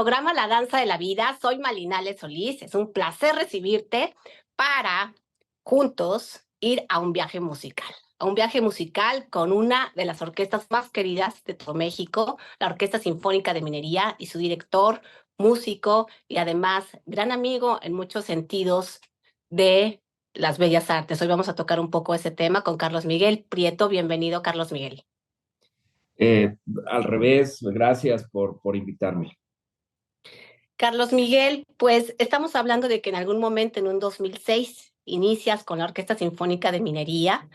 programa La Danza de la Vida. Soy Malinale Solís. Es un placer recibirte para juntos ir a un viaje musical. A un viaje musical con una de las orquestas más queridas de todo México, la Orquesta Sinfónica de Minería, y su director, músico y además gran amigo en muchos sentidos de las bellas artes. Hoy vamos a tocar un poco ese tema con Carlos Miguel Prieto. Bienvenido, Carlos Miguel. Al revés, gracias por invitarme. Carlos Miguel, pues estamos hablando de que en algún momento, en un 2006, inicias con la Orquesta Sinfónica de Minería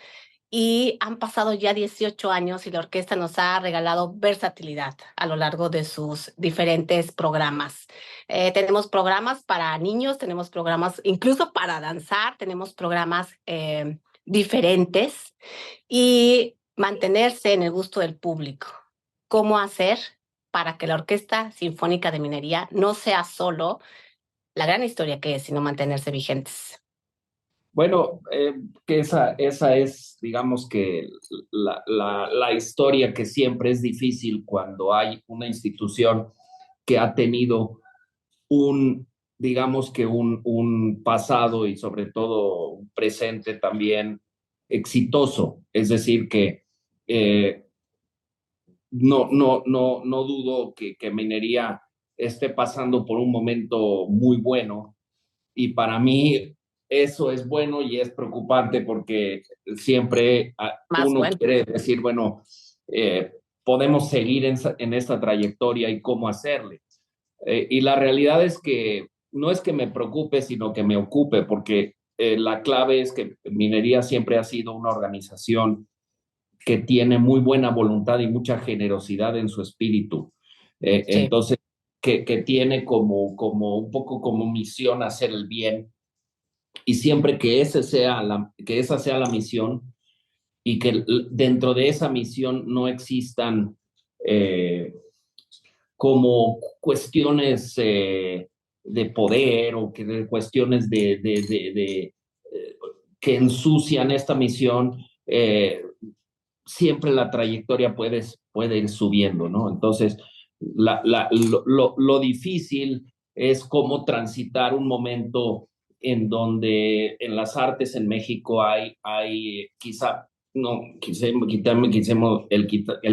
y han pasado ya 18 años y la orquesta nos ha regalado versatilidad a lo largo de sus diferentes programas. Tenemos programas para niños, tenemos programas incluso para danzar, tenemos programas diferentes y mantenerse en el gusto del público. ¿Cómo hacer para que la Orquesta Sinfónica de Minería no sea solo la gran historia que es, sino mantenerse vigentes? Bueno, que esa es, digamos que la historia que siempre es difícil cuando hay una institución que ha tenido digamos que un pasado y sobre todo un presente también exitoso. Es decir, que no dudo que Minería esté pasando por un momento muy bueno, y para mí eso es bueno y es preocupante porque siempre Más uno bueno. quiere decir, bueno, podemos seguir en esta trayectoria y cómo hacerle. Y la realidad es que no es que me preocupe, sino que me ocupe, porque la clave es que Minería siempre ha sido una organización que tiene muy buena voluntad y mucha generosidad en su espíritu. Sí. Entonces, que tiene como un poco como misión hacer el bien, y siempre que esa sea la misión, y que dentro de esa misión no existan como cuestiones de poder o cuestiones que ensucian esta misión. Siempre la trayectoria puede ir subiendo, ¿no? Entonces, lo difícil es cómo transitar un momento en donde en las artes en México hay quizá, no, quitemos el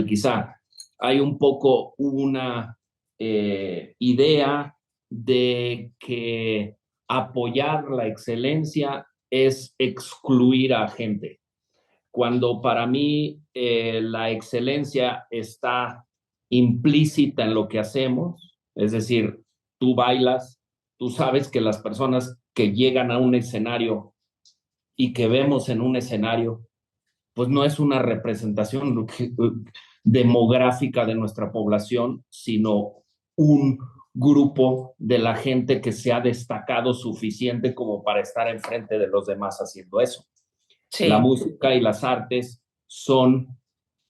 quizá, hay un poco una idea de que apoyar la excelencia es excluir a gente, cuando para mí la excelencia está implícita en lo que hacemos. Es decir, tú bailas, tú sabes que las personas que llegan a un escenario y que vemos en un escenario, pues no es una representación demográfica de nuestra población, sino un grupo de la gente que se ha destacado suficiente como para estar enfrente de los demás haciendo eso. La Sí. música y las artes son,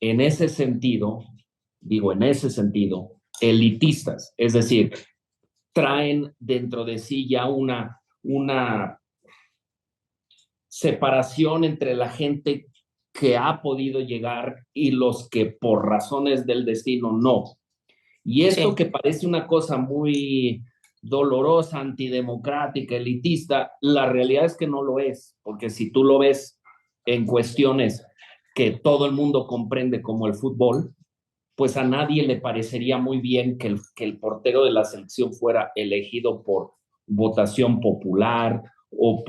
en ese sentido, elitistas. Es decir, traen dentro de sí ya una separación entre la gente que ha podido llegar y los que por razones del destino no. Y esto, Sí. que parece una cosa muy dolorosa, antidemocrática, elitista, la realidad es que no lo es, porque si tú lo ves en cuestiones que todo el mundo comprende, como el fútbol, pues a nadie le parecería muy bien que el portero de la selección fuera elegido por votación popular o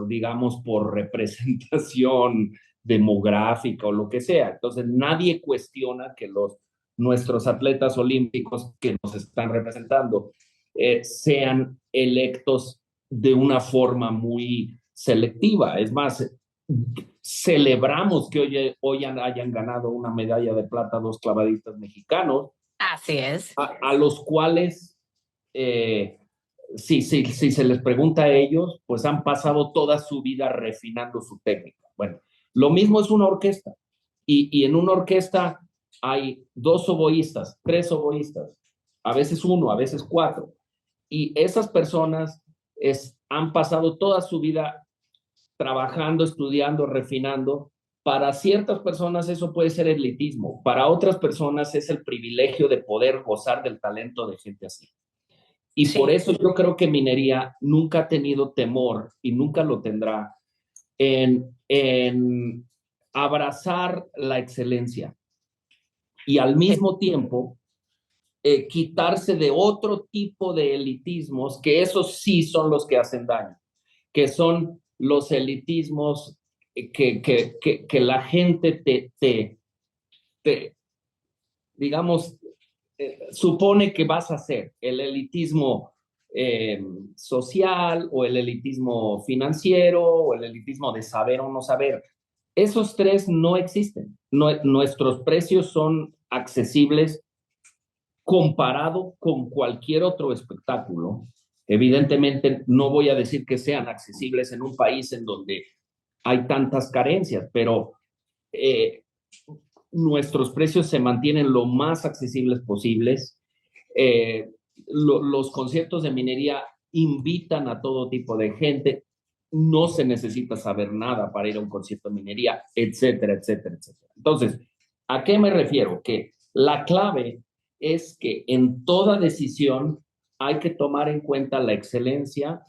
digamos, por representación demográfica o lo que sea. Entonces, nadie cuestiona que nuestros atletas olímpicos que nos están representando sean electos de una forma muy selectiva. Es más, celebramos que hoy hayan ganado una medalla de plata dos clavadistas mexicanos, Así es. a los cuales, si se les pregunta a ellos, pues han pasado toda su vida refinando su técnica. Bueno, lo mismo es una orquesta, y en una orquesta hay 2 oboístas, 3 oboístas, a veces 1, a veces 4, y esas personas han pasado toda su vida trabajando, estudiando, refinando, Para ciertas personas eso puede ser elitismo, para otras personas es el privilegio de poder gozar del talento de gente así. Y por Sí, eso yo creo que minería nunca ha tenido temor y nunca lo tendrá en abrazar la excelencia y al sí, mismo tiempo quitarse de otro tipo de elitismos, que esos sí son los que hacen daño, que son los elitismos que la gente te digamos, supone que vas a hacer el elitismo eh, social o el elitismo financiero o el elitismo de saber o no saber. Esos tres no existen. Nuestros precios son accesibles comparado con cualquier otro espectáculo. Evidentemente, no voy a decir que sean accesibles en un país en donde hay tantas carencias, pero eh, nuestros precios se mantienen lo más accesibles posibles. Los conciertos de minería invitan a todo tipo de gente, no se necesita saber nada para ir a un concierto de minería, etcétera, etcétera, etcétera. Entonces, ¿a qué me refiero? Que la clave es que en toda decisión hay que tomar en cuenta la excelencia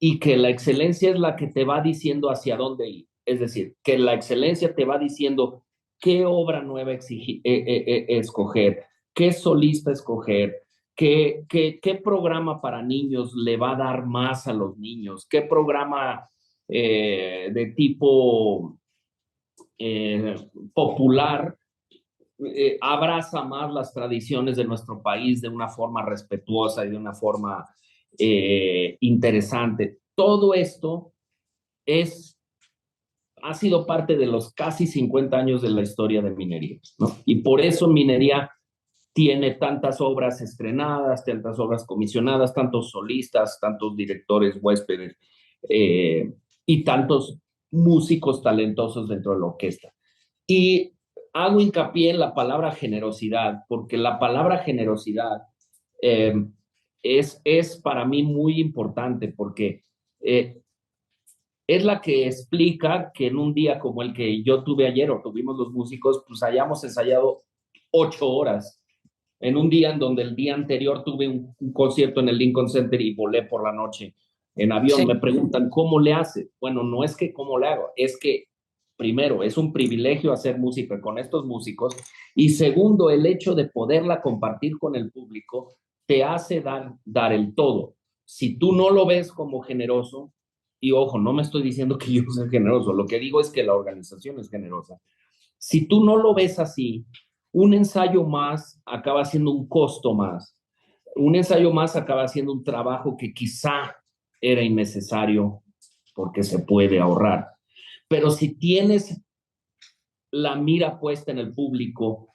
y que la excelencia es la que te va diciendo hacia dónde ir. Es decir, que la excelencia te va diciendo qué obra nueva escoger, qué solista escoger, qué programa para niños le va a dar más a los niños, qué programa de tipo eh, popular abraza más las tradiciones de nuestro país de una forma respetuosa y de una forma interesante. Todo esto es, ha sido parte de los casi 50 años de la historia de minería, ¿no? Y por eso minería tiene tantas obras estrenadas, tantas obras comisionadas, tantos solistas, tantos directores, huéspedes eh, y tantos músicos talentosos dentro de la orquesta. Y hago hincapié en la palabra generosidad, porque la palabra generosidad eh, es para mí muy importante, porque eh, es la que explica que en un día como el que yo tuve ayer o tuvimos los músicos, pues hayamos ensayado 8 horas. En un día en donde el día anterior tuve un concierto en el Lincoln Center y volé por la noche en avión. Me sí. preguntan, ¿cómo le hace? Bueno, no es que cómo le hago, es que primero, es un privilegio hacer música con estos músicos y segundo, el hecho de poderla compartir con el público te hace dar el todo. Si tú no lo ves como generoso, y ojo, no me estoy diciendo que yo sea generoso, lo que digo es que la organización es generosa. Si tú no lo ves así, un ensayo más acaba siendo un costo más. Un ensayo más acaba siendo un trabajo que quizá era innecesario porque se puede ahorrar. Pero si tienes la mira puesta en el público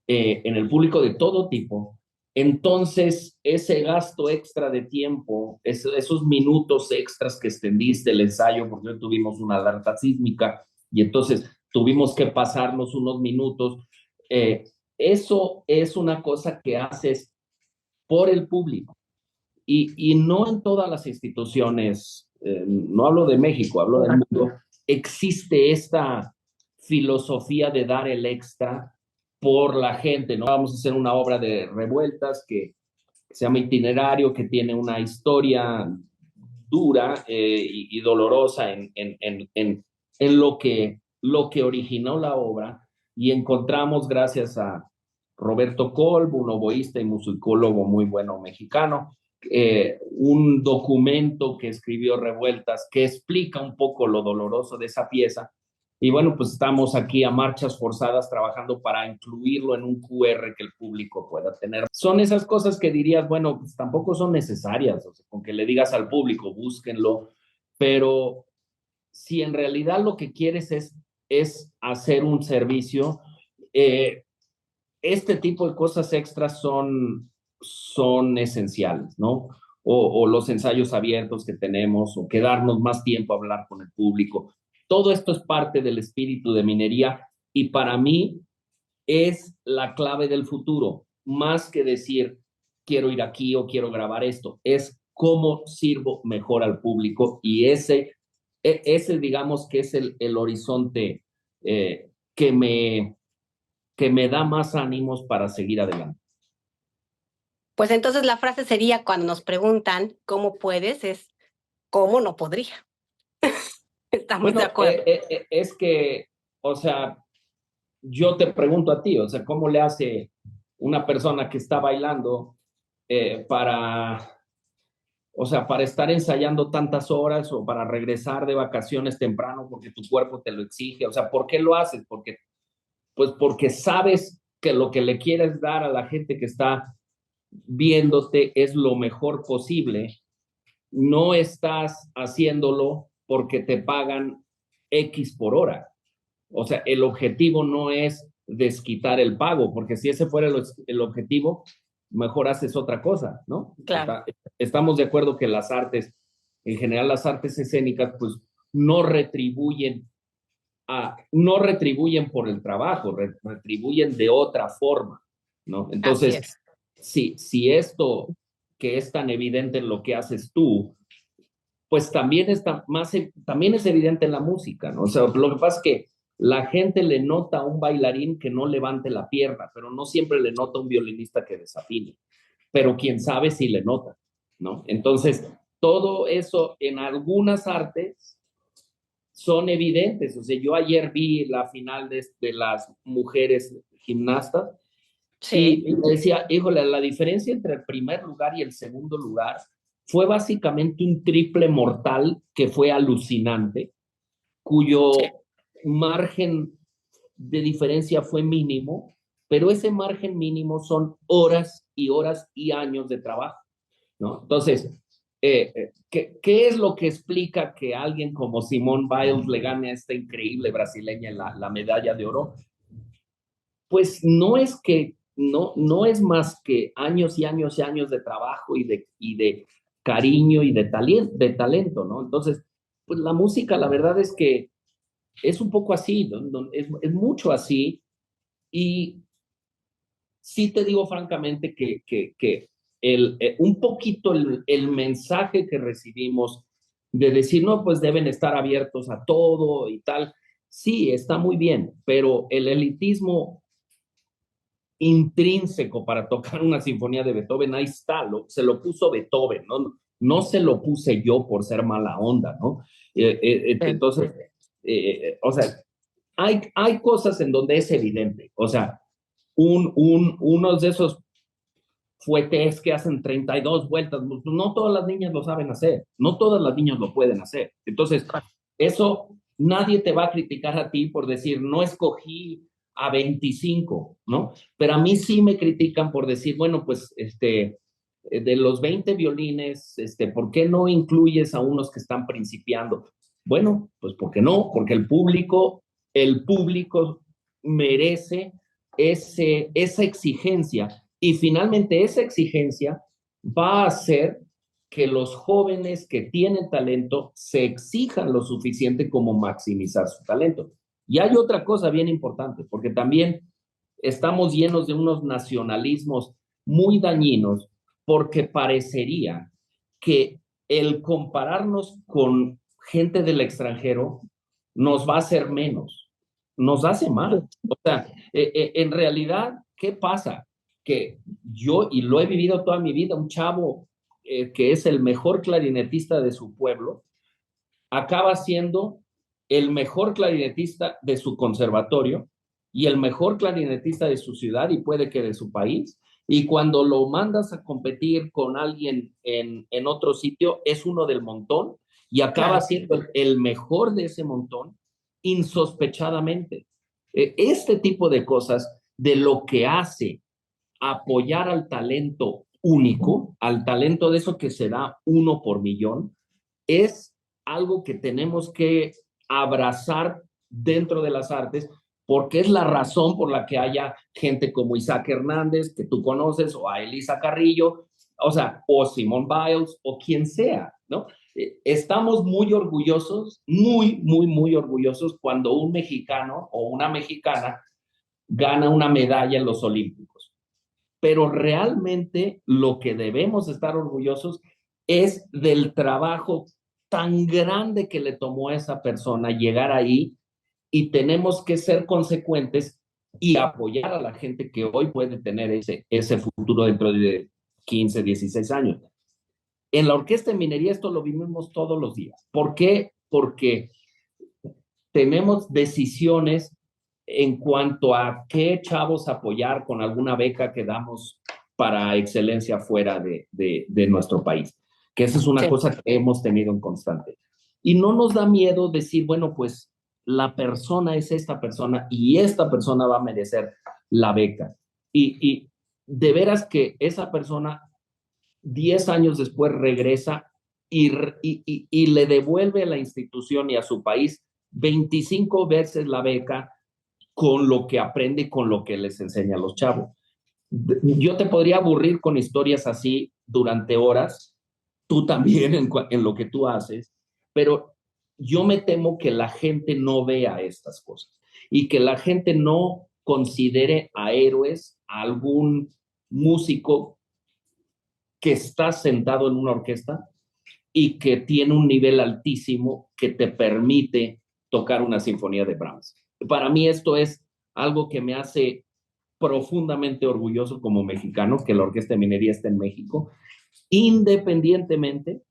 de todo tipo, entonces ese gasto extra de tiempo, esos minutos extras que extendiste el ensayo, porque hoy tuvimos una alerta sísmica y entonces tuvimos que pasarnos unos minutos, eh, eso es una cosa que haces por el público. Y no en todas las instituciones, no hablo de México, hablo del mundo, existe esta filosofía de dar el extra por la gente, ¿no? Vamos a hacer una obra de revueltas que se llama Itinerario, que tiene una historia dura y dolorosa en lo que originó la obra y encontramos gracias a Roberto Colb, un oboísta y musicólogo muy bueno mexicano, un documento que escribió Revueltas que explica un poco lo doloroso de esa pieza. Y bueno, pues estamos aquí a marchas forzadas trabajando para incluirlo en un QR que el público pueda tener. Son esas cosas que dirías, bueno, pues tampoco son necesarias, o sea, con que le digas al público, búsquenlo, pero si en realidad lo que quieres es hacer un servicio, eh, este tipo de cosas extras son esenciales, ¿no? O los ensayos abiertos que tenemos, o quedarnos más tiempo a hablar con el público. Todo esto es parte del espíritu de minería y para mí es la clave del futuro, más que decir quiero ir aquí o quiero grabar esto, es cómo sirvo mejor al público y ese digamos que es el horizonte que me da más ánimos para seguir adelante. Pues entonces la frase sería cuando nos preguntan cómo puedes, es cómo no podría. Estamos de Bueno, acuerdo. es que, o sea, yo te pregunto a ti, o sea, ¿cómo le hace una persona que está bailando para, o sea, para estar ensayando tantas horas o para regresar de vacaciones temprano porque tu cuerpo te lo exige? O sea, ¿por qué lo haces? Pues porque sabes que lo que le quieres dar a la gente que está viéndote es lo mejor posible. No estás haciéndolo porque te pagan X por hora. O sea, el objetivo no es desquitar el pago, porque si ese fuera el objetivo, mejor haces otra cosa, ¿no? Claro, Estamos de acuerdo que las artes, en general las artes escénicas, pues no retribuyen, no retribuyen por el trabajo, retribuyen de otra forma, ¿no? así Entonces, es. si esto que es tan evidente en lo que haces tú, pues también es evidente en la música, ¿no? O sea, lo que pasa es que la gente le nota a un bailarín que no levante la pierna, pero no siempre le nota a un violinista que desafine, pero quién sabe si le nota, ¿no? Entonces, todo eso en algunas artes son evidentes. O sea, yo ayer vi la final de las mujeres gimnastas Sí, y me decía, híjole, la diferencia entre el primer lugar y el segundo lugar fue básicamente un triple mortal que fue alucinante, sí, cuyo margen de diferencia fue mínimo, pero ese margen mínimo son horas y horas y años de trabajo, ¿no? Entonces, ¿qué es lo que explica que alguien como Simone Biles le gane a esta increíble brasileña la medalla de oro? Pues no es más que años y años y años de trabajo y de cariño y de talento, ¿no? Entonces, pues la música, la verdad es que es un poco así, ¿no? Es mucho así. Y sí te digo francamente que un poquito el mensaje que recibimos de decir, no, pues deben estar abiertos a todo y tal, sí, está muy bien, pero el elitismo intrínseco para tocar una sinfonía de Beethoven, ahí está, se lo puso Beethoven, ¿no? No se lo puse yo por ser mala onda, ¿no? sí. Entonces, o sea, hay cosas en donde es evidente, o sea, unos de esos fuetes que hacen 32 vueltas, no todas las niñas lo saben hacer, no todas las niñas lo pueden hacer. Entonces, eso nadie te va a criticar a ti por decir, no escogí a 25, ¿no? Pero a mí sí me critican por decir, bueno, pues, de los 20 violines, ¿por qué no incluyes a unos que están principiando? Bueno, pues, ¿por qué no? Porque el público merece esa exigencia y finalmente esa exigencia va a hacer que los jóvenes que tienen talento se exijan lo suficiente como maximizar su talento. Y hay otra cosa bien importante, porque también estamos llenos de unos nacionalismos muy dañinos, porque parecería que el compararnos con gente del extranjero nos va a hacer menos, nos hace mal. O sea, en realidad, ¿qué pasa? Que yo, y lo he vivido toda mi vida, un chavo que es el mejor clarinetista de su pueblo, acaba siendo el mejor clarinetista de su conservatorio y el mejor clarinetista de su ciudad y puede que de su país. Y cuando lo mandas a competir con alguien en otro sitio, es uno del montón y acaba Claro. siendo el mejor de ese montón insospechadamente. Este tipo de cosas de lo que hace apoyar al talento único, al talento de eso que se da uno por millón, es algo que tenemos que abrazar dentro de las artes porque es la razón por la que haya gente como Isaac Hernández, que tú conoces, o a Elisa Carrillo, o sea, o Simone Biles, o quien sea, ¿no? Estamos muy orgullosos, muy, muy, muy orgullosos cuando un mexicano o una mexicana gana una medalla en los Olímpicos. Pero realmente lo que debemos estar orgullosos es del trabajo tan grande que le tomó a esa persona llegar ahí y tenemos que ser consecuentes y apoyar a la gente que hoy puede tener ese futuro dentro de 15, 16 años. En la orquesta de minería esto lo vivimos todos los días. ¿Por qué? Porque tenemos decisiones en cuanto a qué chavos apoyar con alguna beca que damos para excelencia fuera de nuestro país, que esa es una Sí. cosa que hemos tenido en constante. Y no nos da miedo decir, bueno, pues la persona es esta persona y esta persona va a merecer la beca. Y de veras que esa persona 10 años después regresa y le devuelve a la institución y a su país 25 veces la beca con lo que aprende y con lo que les enseña a los chavos. Yo te podría aburrir con historias así durante horas, tú también en lo que tú haces, pero yo me temo que la gente no vea estas cosas y que la gente no considere a héroes a algún músico que está sentado en una orquesta y que tiene un nivel altísimo que te permite tocar una sinfonía de Brahms. Para mí esto es algo que me hace profundamente orgulloso como mexicano, que la Orquesta de Minería esté en México, independientemente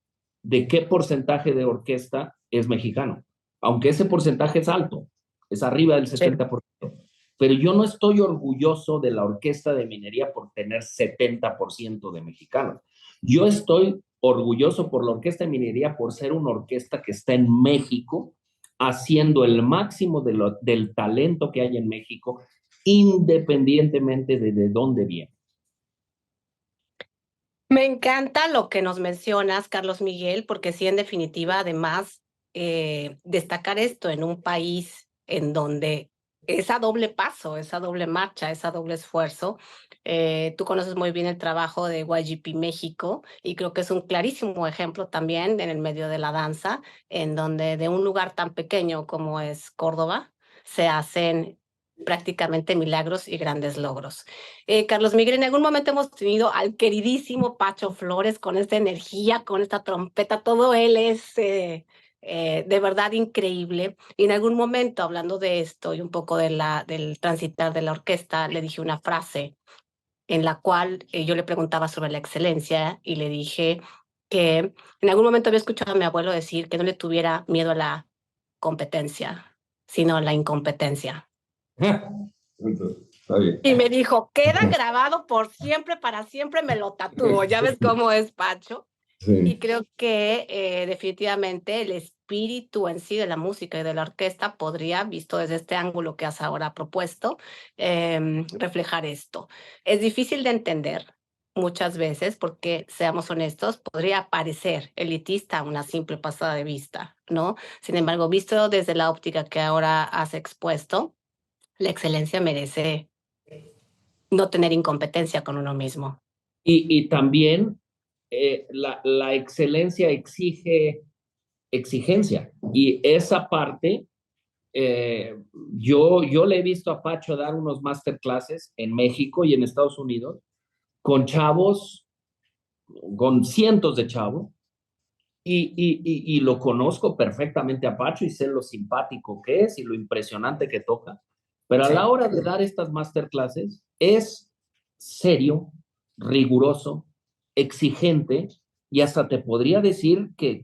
de qué porcentaje de orquesta es mexicano, aunque ese porcentaje es alto, es arriba del Sí. 70%. Pero yo no estoy orgulloso de la Orquesta de Minería por tener 70% de mexicanos. Yo estoy orgulloso por la Orquesta de Minería por ser una orquesta que está en México, haciendo el máximo del talento que hay en México, independientemente de dónde viene. Me encanta lo que nos mencionas, Carlos Miguel, porque sí, en definitiva, además, destacar esto en un país en donde esa doble paso, esa doble marcha, ese doble esfuerzo, tú conoces muy bien el trabajo de YGP México y creo que es un clarísimo ejemplo también en el medio de la danza, en donde de un lugar tan pequeño como es Córdoba, se hacen prácticamente milagros y grandes logros. Carlos Miguel, en algún momento hemos tenido al queridísimo Pacho Flores con esta energía, con esta trompeta, todo él es de verdad increíble. Y en algún momento, hablando de esto y un poco del transitar de la orquesta, le dije una frase en la cual yo le preguntaba sobre la excelencia y le dije que en algún momento había escuchado a mi abuelo decir que no le tuviera miedo a la competencia, sino a la incompetencia. Está bien. Y me dijo, queda grabado por siempre, para siempre, me lo tatúo. Ya ves cómo es Pacho. Y Sí. creo que definitivamente el espíritu en sí de la música y de la orquesta podría, visto desde este ángulo que has ahora propuesto, reflejar esto. Es difícil de entender muchas veces porque, seamos honestos, podría parecer elitista a una simple pasada de vista, ¿no? Sin embargo, visto desde la óptica que ahora has expuesto, la excelencia merece no tener incompetencia con uno mismo. Y también la excelencia exige exigencia. Y esa parte, eh, yo le he visto a Pacho dar unos masterclasses en México y en Estados Unidos con chavos, con cientos de chavos, y lo conozco perfectamente a Pacho y sé lo simpático que es y lo impresionante que toca. Pero a la Sí. hora de dar estas masterclasses es serio, riguroso, exigente y hasta te podría decir que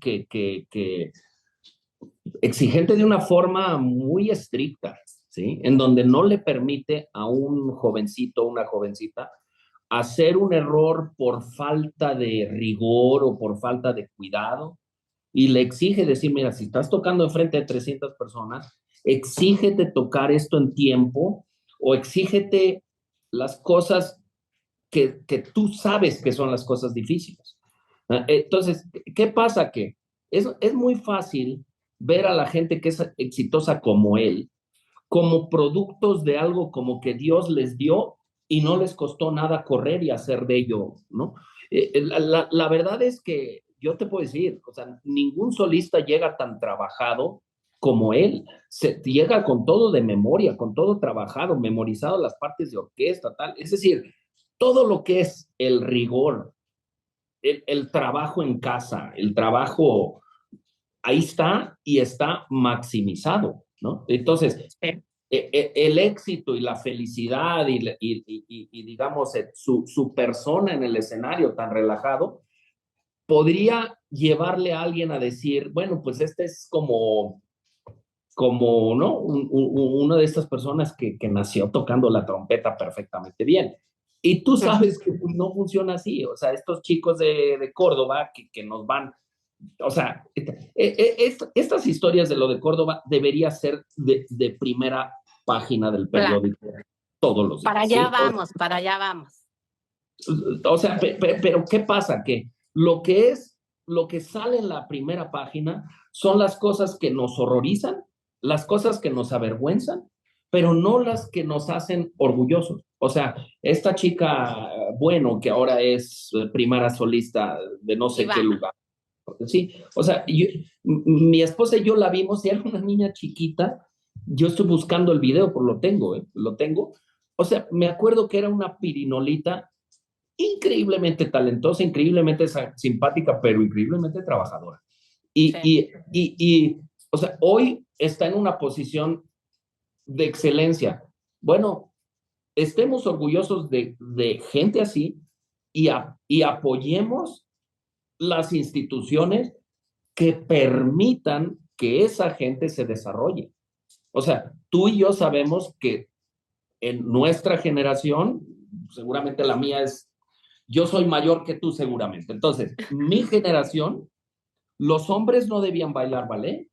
exigente de una forma muy estricta, ¿sí? En donde no le permite a un jovencito o una jovencita hacer un error por falta de rigor o por falta de cuidado y le exige decir, mira, si estás tocando enfrente de 300 personas, exígete tocar esto en tiempo o exígete las cosas que tú sabes que son las cosas difíciles. Entonces, ¿qué pasa? Que es muy fácil ver a la gente que es exitosa como él, como productos de algo como que Dios les dio y no les costó nada correr y hacer de ello, ¿no? La verdad es que yo te puedo decir, o sea, ningún solista llega tan trabajado como él. Llega con todo de memoria, con todo trabajado, memorizado las partes de orquesta, tal. Es decir, todo lo que es el rigor, el trabajo en casa, el trabajo, ahí está y está maximizado. ¿no? Entonces, Sí. el éxito y la felicidad y digamos, su persona en el escenario tan relajado, podría llevarle a alguien a decir, bueno, pues este es como ¿no? Una de estas personas que nació tocando la trompeta perfectamente bien. Y tú sabes que no funciona así. O sea, estos chicos de Córdoba que nos van, o sea, estas historias de lo de Córdoba debería ser de primera página del Claro, periódico todos los para días, allá ¿sí? vamos, para allá vamos. O sea, pero ¿qué pasa? Que lo que sale en la primera página son las cosas que nos horrorizan, las cosas que nos avergüenzan, pero no las que nos hacen orgullosos. O sea, esta chica, bueno, que ahora es primera solista de no sé qué Ivana, lugar. Sí, o sea, mi esposa y yo la vimos y era una niña chiquita. Yo estoy buscando el video, por lo tengo, ¿eh? Lo tengo. O sea, me acuerdo que era una pirinolita increíblemente talentosa, increíblemente simpática, pero increíblemente trabajadora. Y, sí. y, y, y, o sea, hoy está en una posición de excelencia. Bueno, estemos orgullosos de gente así y apoyemos las instituciones que permitan que esa gente se desarrolle. O sea, tú y yo sabemos que en nuestra generación, seguramente la mía es, yo soy mayor que tú seguramente. Entonces, mi generación, los hombres no debían bailar ballet,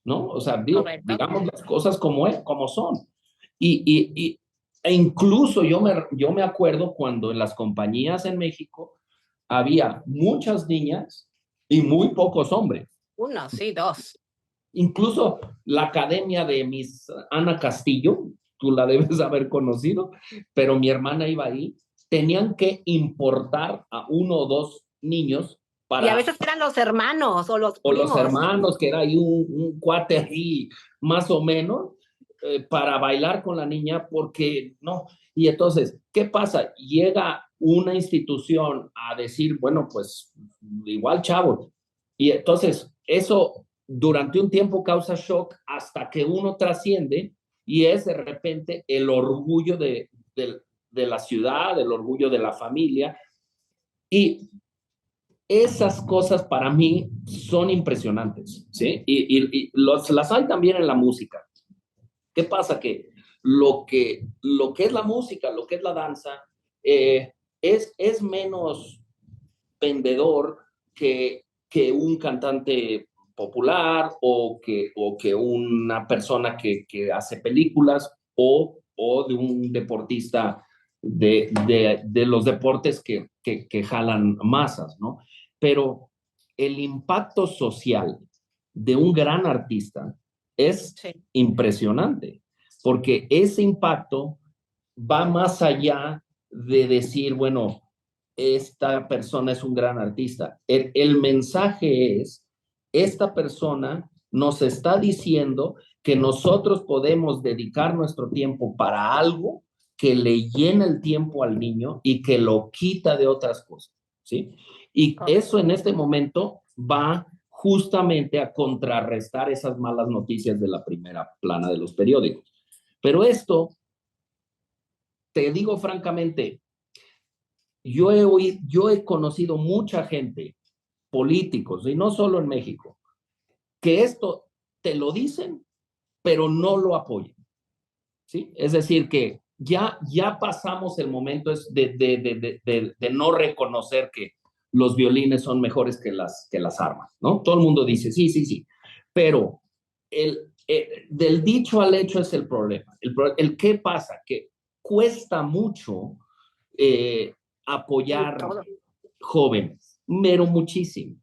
¿no? O sea, digo, Correcto. digamos las cosas como son. E incluso yo me acuerdo cuando en las compañías en México había muchas niñas y muy pocos hombres. Uno, sí, dos. Incluso la academia de Miss Ana Castillo, tú la debes haber conocido, pero mi hermana iba ahí, tenían que importar a uno o dos niños Y a para, veces eran los hermanos o los o los primos. hermanos, que era ahí un cuate ahí, más o menos, para bailar con la niña, porque no. Y entonces, ¿qué pasa? Llega una institución a decir, bueno, pues igual chavos. Y entonces, eso durante un tiempo causa shock hasta que uno trasciende y es de repente el orgullo de la ciudad, el orgullo de la familia. Y esas cosas para mí son impresionantes, ¿sí? Las hay también en la música. ¿Qué pasa? Que lo que es la música, lo que es la danza, es menos vendedor que un cantante popular o que una persona que hace películas o de un deportista de los deportes que jalan masas, ¿no? Pero el impacto social de un gran artista es Sí. impresionante, porque ese impacto va más allá de decir, bueno, esta persona es un gran artista. El mensaje es, esta persona nos está diciendo que nosotros podemos dedicar nuestro tiempo para algo que le llena el tiempo al niño y que lo quita de otras cosas, ¿sí? Y Correcto. eso en este momento va justamente a contrarrestar esas malas noticias de la primera plana de los periódicos. Pero esto, te digo francamente, yo he conocido mucha gente, políticos, y no solo en México, que esto te lo dicen, pero no lo apoyan, ¿sí? Es decir, que ya pasamos el momento de no reconocer que los violines son mejores que las armas, ¿no? Todo el mundo dice, sí, sí, sí, pero del dicho al hecho es el problema. El qué pasa, que cuesta mucho eh, En apoyar todo. jóvenes, pero muchísimo.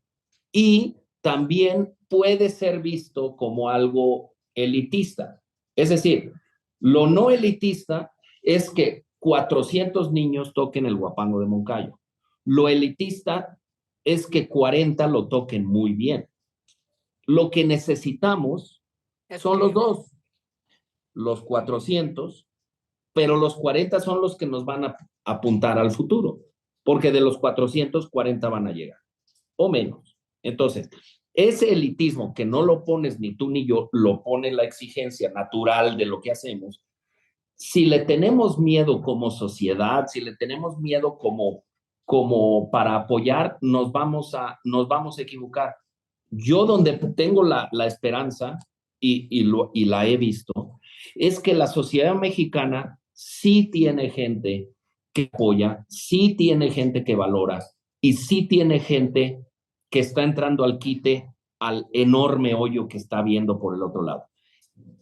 Y también puede ser visto como algo elitista. Es decir, lo no elitista es que 400 niños toquen el guapango de Moncayo. Lo elitista es que 40 lo toquen muy bien. Lo que necesitamos Es son los que, dos, los 400, pero los 40 son los que nos van a apuntar al futuro, porque de los 400, 40 van a llegar, o menos. Entonces, ese elitismo que no lo pones ni tú ni yo, lo pone la exigencia natural de lo que hacemos. Si le tenemos miedo como sociedad, si le tenemos miedo como para apoyar, nos vamos a equivocar. Yo donde tengo la esperanza, y la he visto, es que la sociedad mexicana sí tiene gente que apoya, sí tiene gente que valora y sí tiene gente que está entrando al quite al enorme hoyo que está viendo por el otro lado.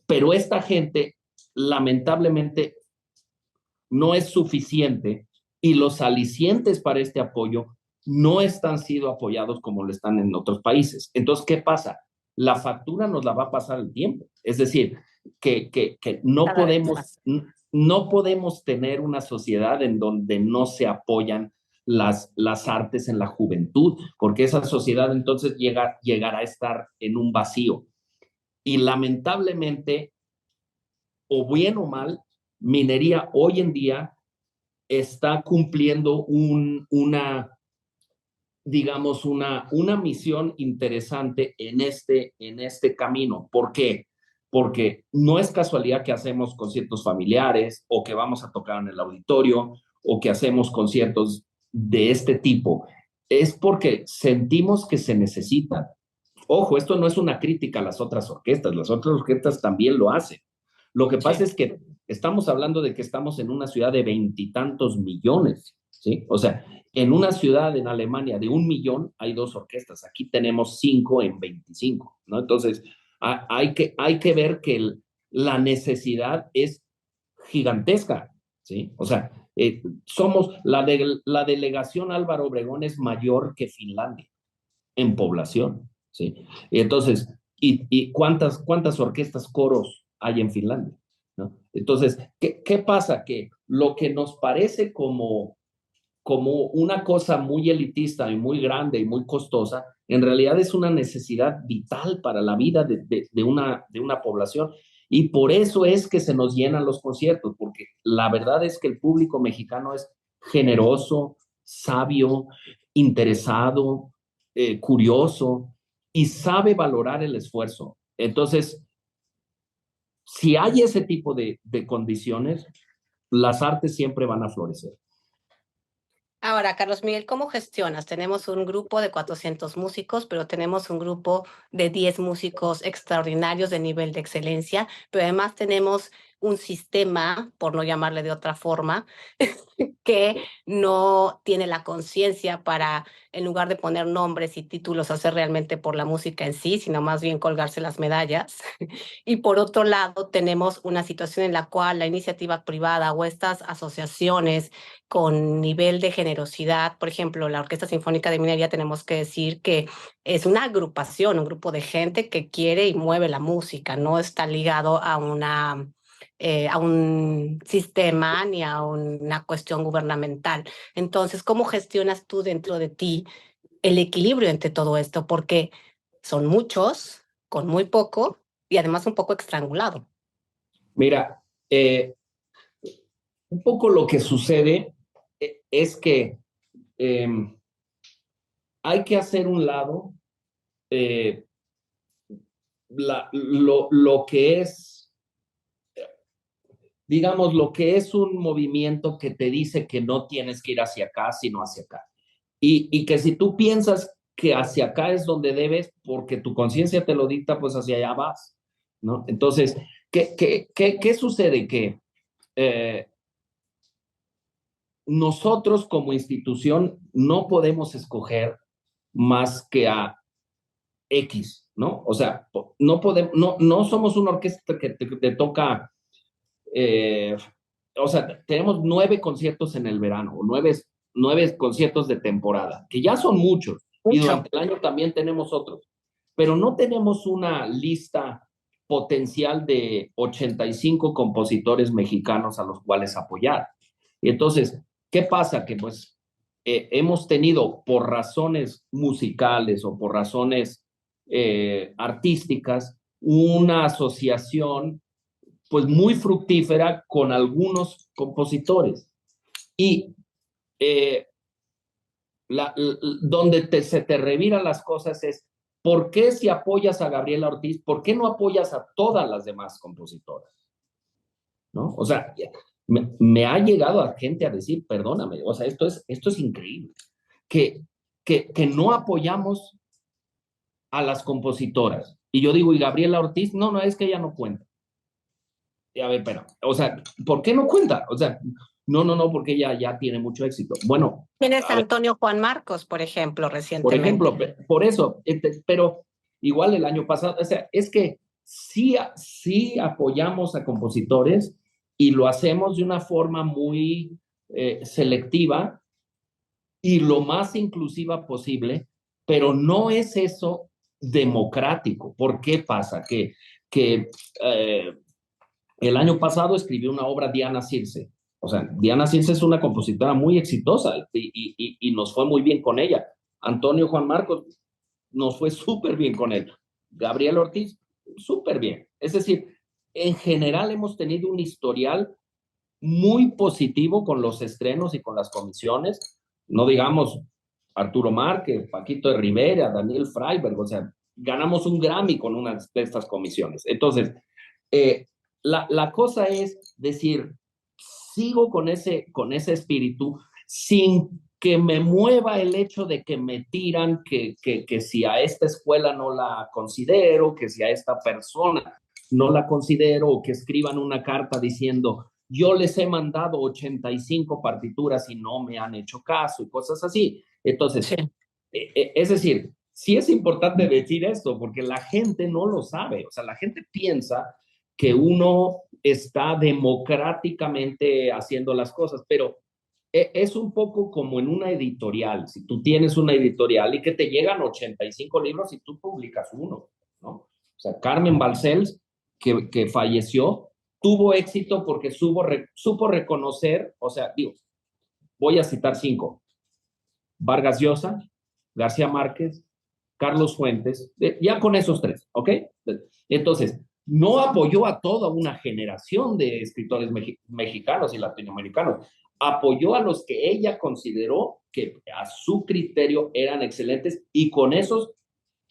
Pero esta gente, lamentablemente, no es suficiente y los alicientes para este apoyo no están siendo apoyados como lo están en otros países. Entonces, ¿qué pasa? La factura nos la va a pasar el tiempo. Es decir, que no podemos tener una sociedad en donde no se apoyan las artes en la juventud, porque esa sociedad entonces llegará a estar en un vacío. Y lamentablemente, o bien o mal, minería hoy en día está cumpliendo digamos, una misión interesante en este camino. ¿Por qué? Porque no es casualidad que hacemos conciertos familiares o que vamos a tocar en el auditorio o que hacemos conciertos de este tipo. Es porque sentimos que se necesitan. Ojo, esto no es una crítica a las otras orquestas también lo hacen. Lo que pasa Sí. es que estamos hablando de que estamos en una ciudad de 20 y tantos millones, ¿sí? O sea, en una ciudad en Alemania de 1 millón hay 2 orquestas, aquí tenemos 5 en 25, ¿no? Entonces, hay que ver que la necesidad es gigantesca, ¿sí? O sea, la delegación Álvaro Obregón es mayor que Finlandia en población, ¿sí? Y entonces, ¿cuántas orquestas, coros hay en Finlandia? ¿No? Entonces, ¿qué pasa? Que lo que nos parece como una cosa muy elitista y muy grande y muy costosa, en realidad es una necesidad vital para la vida de una población. Y por eso es que se nos llenan los conciertos, porque la verdad es que el público mexicano es generoso, sabio, interesado, curioso y sabe valorar el esfuerzo. Entonces, si hay ese tipo de condiciones, las artes siempre van a florecer. Ahora, Carlos Miguel, ¿cómo gestionas? Tenemos un grupo de 400 músicos, pero tenemos un grupo de 10 músicos extraordinarios de nivel de excelencia, pero además tenemos un sistema, por no llamarle de otra forma, que no tiene la conciencia para, en lugar de poner nombres y títulos, hacer realmente por la música en sí, sino más bien colgarse las medallas. Y por otro lado, tenemos una situación en la cual la iniciativa privada o estas asociaciones con nivel de generosidad, por ejemplo, la Orquesta Sinfónica de Minería, tenemos que decir que es una agrupación, un grupo de gente que quiere y mueve la música, no está ligado a un sistema ni a una cuestión gubernamental. Entonces, ¿cómo gestionas tú dentro de ti el equilibrio entre todo esto? Porque son muchos, con muy poco y además un poco estrangulado. Mira, un poco lo que sucede es que eh, hay que hacer un lado eh, lo que es, digamos, lo que es un movimiento que te dice que no tienes que ir hacia acá, sino hacia acá. Y que si tú piensas que hacia acá es donde debes, porque tu conciencia te lo dicta, pues hacia allá vas, ¿no? Entonces, ¿qué sucede? Que eh, nosotros como institución no podemos escoger más que a X, ¿no? O sea, no somos una orquesta que te toca, eh, o sea, tenemos 9 conciertos en el verano, nueve conciertos de temporada, que ya son muchos, y Mucho. durante el año también tenemos otros, pero no tenemos una lista potencial de 85 compositores mexicanos a los cuales apoyar. Y entonces, ¿qué pasa? Que pues hemos tenido por razones musicales o por razones artísticas una asociación pues muy fructífera con algunos compositores. Y eh, donde se te reviran las cosas es ¿por qué si apoyas a Gabriela Ortiz, por qué no apoyas a todas las demás compositoras? ¿No? O sea, me ha llegado a gente a decir, perdóname, o sea, esto es increíble, que, que no apoyamos a las compositoras. Y yo digo, ¿y Gabriela Ortiz? No, no, es que ella no cuenta. Y a ver, pero, o sea, ¿por qué no cuenta? O sea, no, porque ella ya tiene mucho éxito. Bueno, Tienes a a ver, Antonio Juan Marcos, por ejemplo, por recientemente. ejemplo, por eso, pero igual el año pasado, o sea, es que sí apoyamos a compositores y lo hacemos de una forma muy selectiva y lo más inclusiva posible, pero no es eso democrático. ¿Por qué pasa? Que el año pasado escribió una obra Diana Circe. O sea, Diana Circe es una compositora muy exitosa y nos fue muy bien con ella. Antonio Juan Marcos nos fue súper bien con él. Gabriel Ortiz, súper bien. Es decir, en general hemos tenido un historial muy positivo con los estrenos y con las comisiones. No digamos Arturo Márquez, Paquito de Rivera, Daniel Freiberg, o sea, ganamos un Grammy con una de estas comisiones. Entonces, eh, la cosa es decir, sigo con ese espíritu sin que me mueva el hecho de que me tiran, que si a esta escuela no la considero, que si a esta persona no la considero, o que escriban una carta diciendo, yo les he mandado 85 partituras y no me han hecho caso y cosas así. Entonces, Sí. es decir, sí es importante decir esto porque la gente no lo sabe, o sea, la gente piensa que uno está democráticamente haciendo las cosas, pero es un poco como en una editorial. Si tú tienes una editorial y que te llegan 85 libros y tú publicas uno, ¿no? O sea, Carmen Balcells, que falleció, tuvo éxito porque supo reconocer, o sea, digo, voy a citar cinco: Vargas Llosa, García Márquez, Carlos Fuentes, ya con esos tres, ¿ok? Entonces, no apoyó a toda una generación de escritores mexicanos y latinoamericanos, apoyó a los que ella consideró que a su criterio eran excelentes y con esos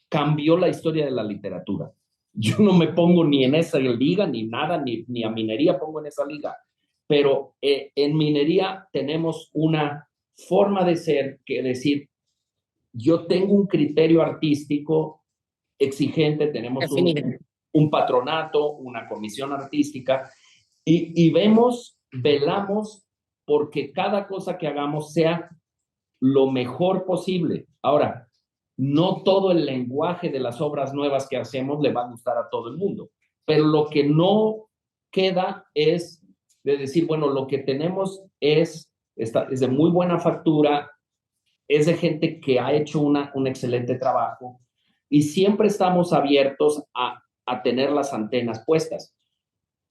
cambió la historia de la literatura. Yo no me pongo ni en esa liga, ni nada, ni a minería pongo en esa liga, pero en minería tenemos una forma de ser que decir, yo tengo un criterio artístico exigente, tenemos Definido. un patronato, una comisión artística, y vemos, velamos porque cada cosa que hagamos sea lo mejor posible. Ahora, no todo el lenguaje de las obras nuevas que hacemos le va a gustar a todo el mundo, pero lo que no queda es de decir, bueno, lo que tenemos es de muy buena factura, es de gente que ha hecho un excelente trabajo y siempre estamos abiertos a tener las antenas puestas.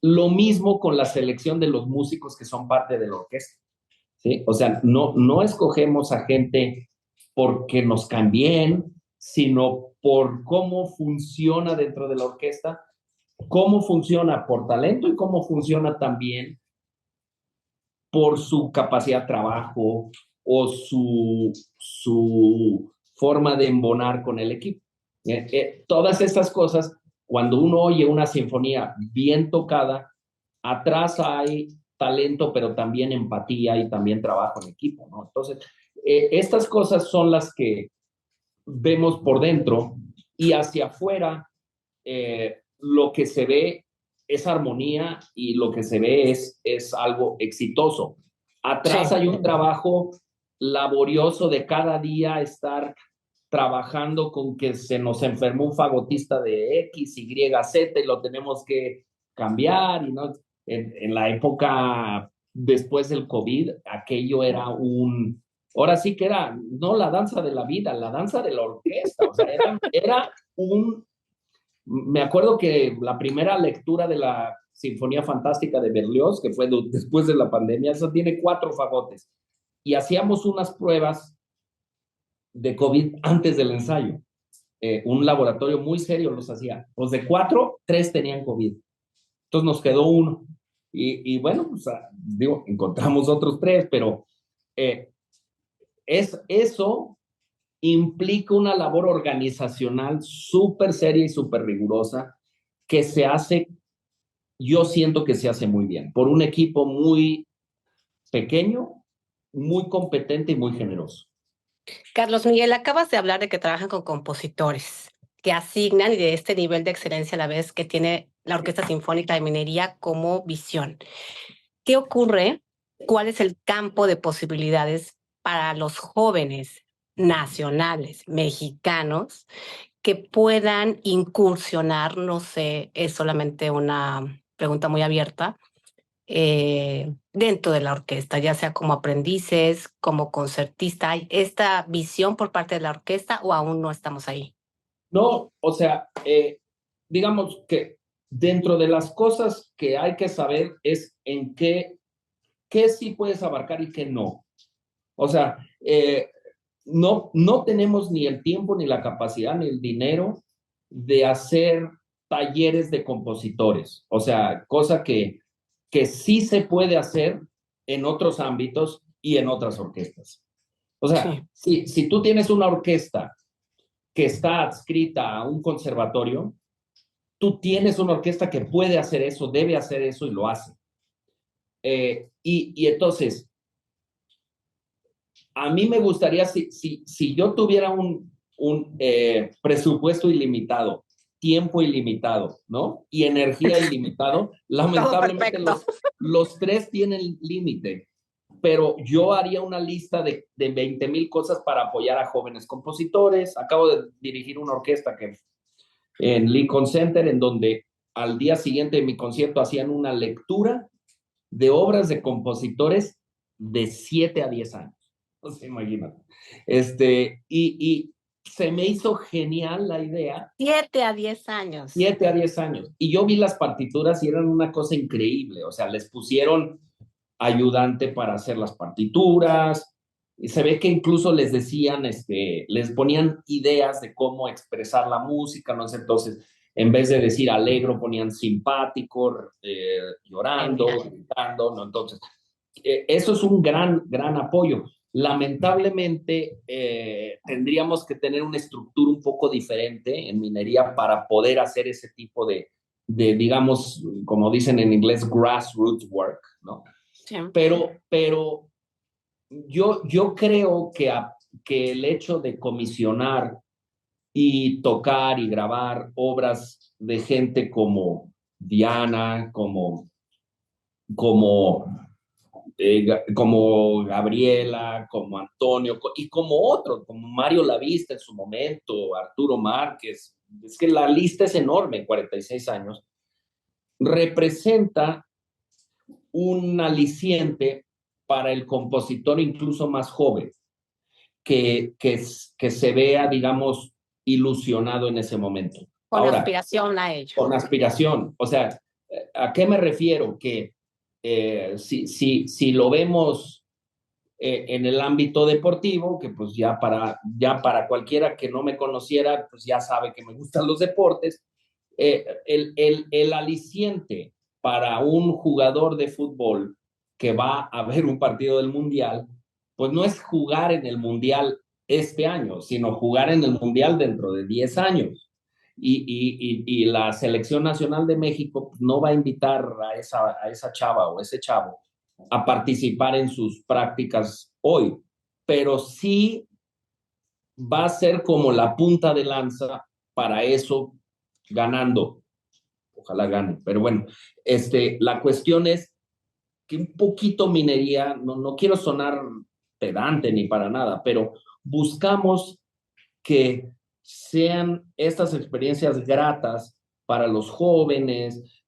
Lo mismo con la selección de los músicos que son parte de la orquesta. ¿Sí? O sea, no escogemos a gente porque nos caen bien, sino por cómo funciona dentro de la orquesta, cómo funciona por talento y cómo funciona también por su capacidad de trabajo o su forma de embonar con el equipo. Todas estas cosas, cuando uno oye una sinfonía bien tocada, atrás hay talento, pero también empatía y también trabajo en equipo, ¿no? Entonces, estas cosas son las que vemos por dentro y hacia afuera lo que se ve es armonía y lo que se ve es algo exitoso. Atrás Sí. hay un trabajo laborioso de cada día estar trabajando con que se nos enfermó un fagotista de X, Y, Z y lo tenemos que cambiar. Y no, en la época después del COVID, aquello era ahora sí que era, no la danza de la vida, la danza de la orquesta. O sea, era me acuerdo que la primera lectura de la Sinfonía Fantástica de Berlioz, que fue después de la pandemia, eso tiene 4 fagotes. Y hacíamos unas pruebas de COVID antes del ensayo. Un laboratorio muy serio los hacía. Los de 4, 3 tenían COVID. Entonces nos quedó uno. Y bueno, pues, digo, encontramos otros 3, pero es eso implica una labor organizacional súper seria y súper rigurosa que se hace, yo siento que se hace muy bien, por un equipo muy pequeño, muy competente y muy generoso. Carlos Miguel, acabas de hablar de que trabajan con compositores que asignan y de este nivel de excelencia a la vez que tiene la Orquesta Sinfónica de Minería como visión. ¿Qué ocurre? ¿Cuál es el campo de posibilidades para los jóvenes nacionales mexicanos que puedan incursionar? No sé, es solamente una pregunta muy abierta, dentro de la orquesta, ya sea como aprendices, como concertista. ¿Hay esta visión por parte de la orquesta o aún no estamos ahí? No, o sea, digamos que dentro de las cosas que hay que saber es en qué sí puedes abarcar y qué no. O sea, no tenemos ni el tiempo, ni la capacidad, ni el dinero de hacer talleres de compositores. O sea, cosa que sí se puede hacer en otros ámbitos y en otras orquestas. O sea, Sí. si tú tienes una orquesta que está adscrita a un conservatorio, tú tienes una orquesta que puede hacer eso, debe hacer eso y lo hace. Y entonces, a mí me gustaría, si yo tuviera un presupuesto ilimitado, tiempo ilimitado, ¿no? Y energía ilimitado, Todo lamentablemente perfecto. los tres tienen límite, pero yo haría una lista de 20,000 cosas para apoyar a jóvenes compositores. Acabo de dirigir una orquesta que en Lincoln Center, en donde al día siguiente de mi concierto hacían una lectura de obras de compositores de 7 a 10 años. No se imagínate. Y se me hizo genial la idea. 7 a 10 años. 7 a 10 años. Y yo vi las partituras y eran una cosa increíble. O sea, les pusieron ayudante para hacer las partituras. Y se ve que incluso les decían, les ponían ideas de cómo expresar la música, ¿no? Entonces, en vez de decir alegro, ponían simpático, llorando, Genial. gritando, ¿no? Entonces, eso es un gran apoyo. Lamentablemente, tendríamos que tener una estructura un poco diferente en minería para poder hacer ese tipo digamos, como dicen en inglés, grassroots work, ¿no? Sí. Pero yo creo que el hecho de comisionar y tocar y grabar obras de gente como Diana, como, como Gabriela, como Antonio y como otros, como Mario Lavista en su momento, Arturo Márquez, es que la lista es enorme, 46 años, representa un aliciente para el compositor incluso más joven, que se vea, digamos, ilusionado en ese momento. Con Ahora, aspiración a ello. con aspiración, o sea, ¿a qué me refiero? Que si lo vemos en el ámbito deportivo, que pues ya para cualquiera que no me conociera, pues ya sabe que me gustan los deportes, el aliciente para un jugador de fútbol que va a ver un partido del Mundial, pues no es jugar en el Mundial este año, sino jugar en el Mundial dentro de 10 años. Y la selección nacional de México pues, no va a invitar a esa chava o ese chavo a participar en sus prácticas hoy, pero sí va a ser como la punta de lanza para eso ganando. Ojalá gane, pero bueno, la cuestión es que un poquito minería, no quiero sonar pedante ni para nada, pero buscamos que sean estas experiencias gratas para los jóvenes,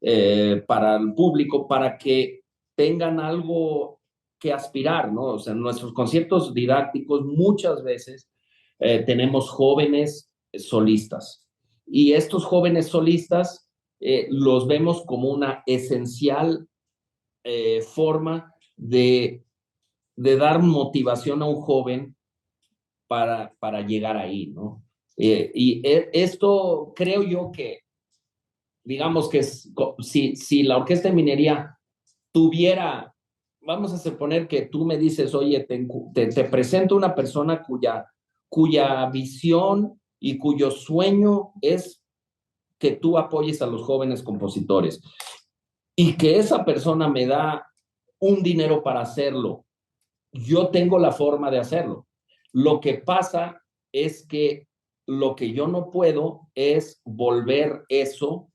para el público, para que tengan algo que aspirar, ¿no? O sea, en nuestros conciertos didácticos muchas veces tenemos jóvenes solistas y estos jóvenes solistas los vemos como una esencial forma de dar motivación a un joven para llegar ahí, ¿no? Esto creo yo que, digamos que si la Orquesta de Minería tuviera, vamos a suponer que tú me dices, oye, te presento una persona cuya visión y cuyo sueño es que tú apoyes a los jóvenes compositores y que esa persona me da un dinero para hacerlo, yo tengo la forma de hacerlo. Lo que pasa es que lo que yo no puedo es volver eso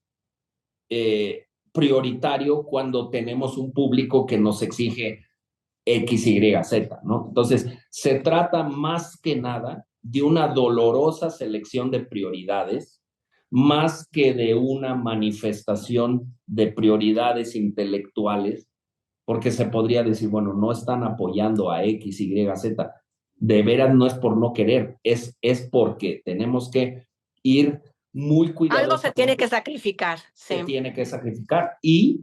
prioritario cuando tenemos un público que nos exige X, Y, Z, ¿no? Entonces, se trata más que nada de una dolorosa selección de prioridades, más que de una manifestación de prioridades intelectuales, porque se podría decir, bueno, no están apoyando a X, Y, Z. De veras no es por no querer, es porque tenemos que ir muy Algo se tiene que cuidadosamente, sacrificar, se sí. tiene que sacrificar y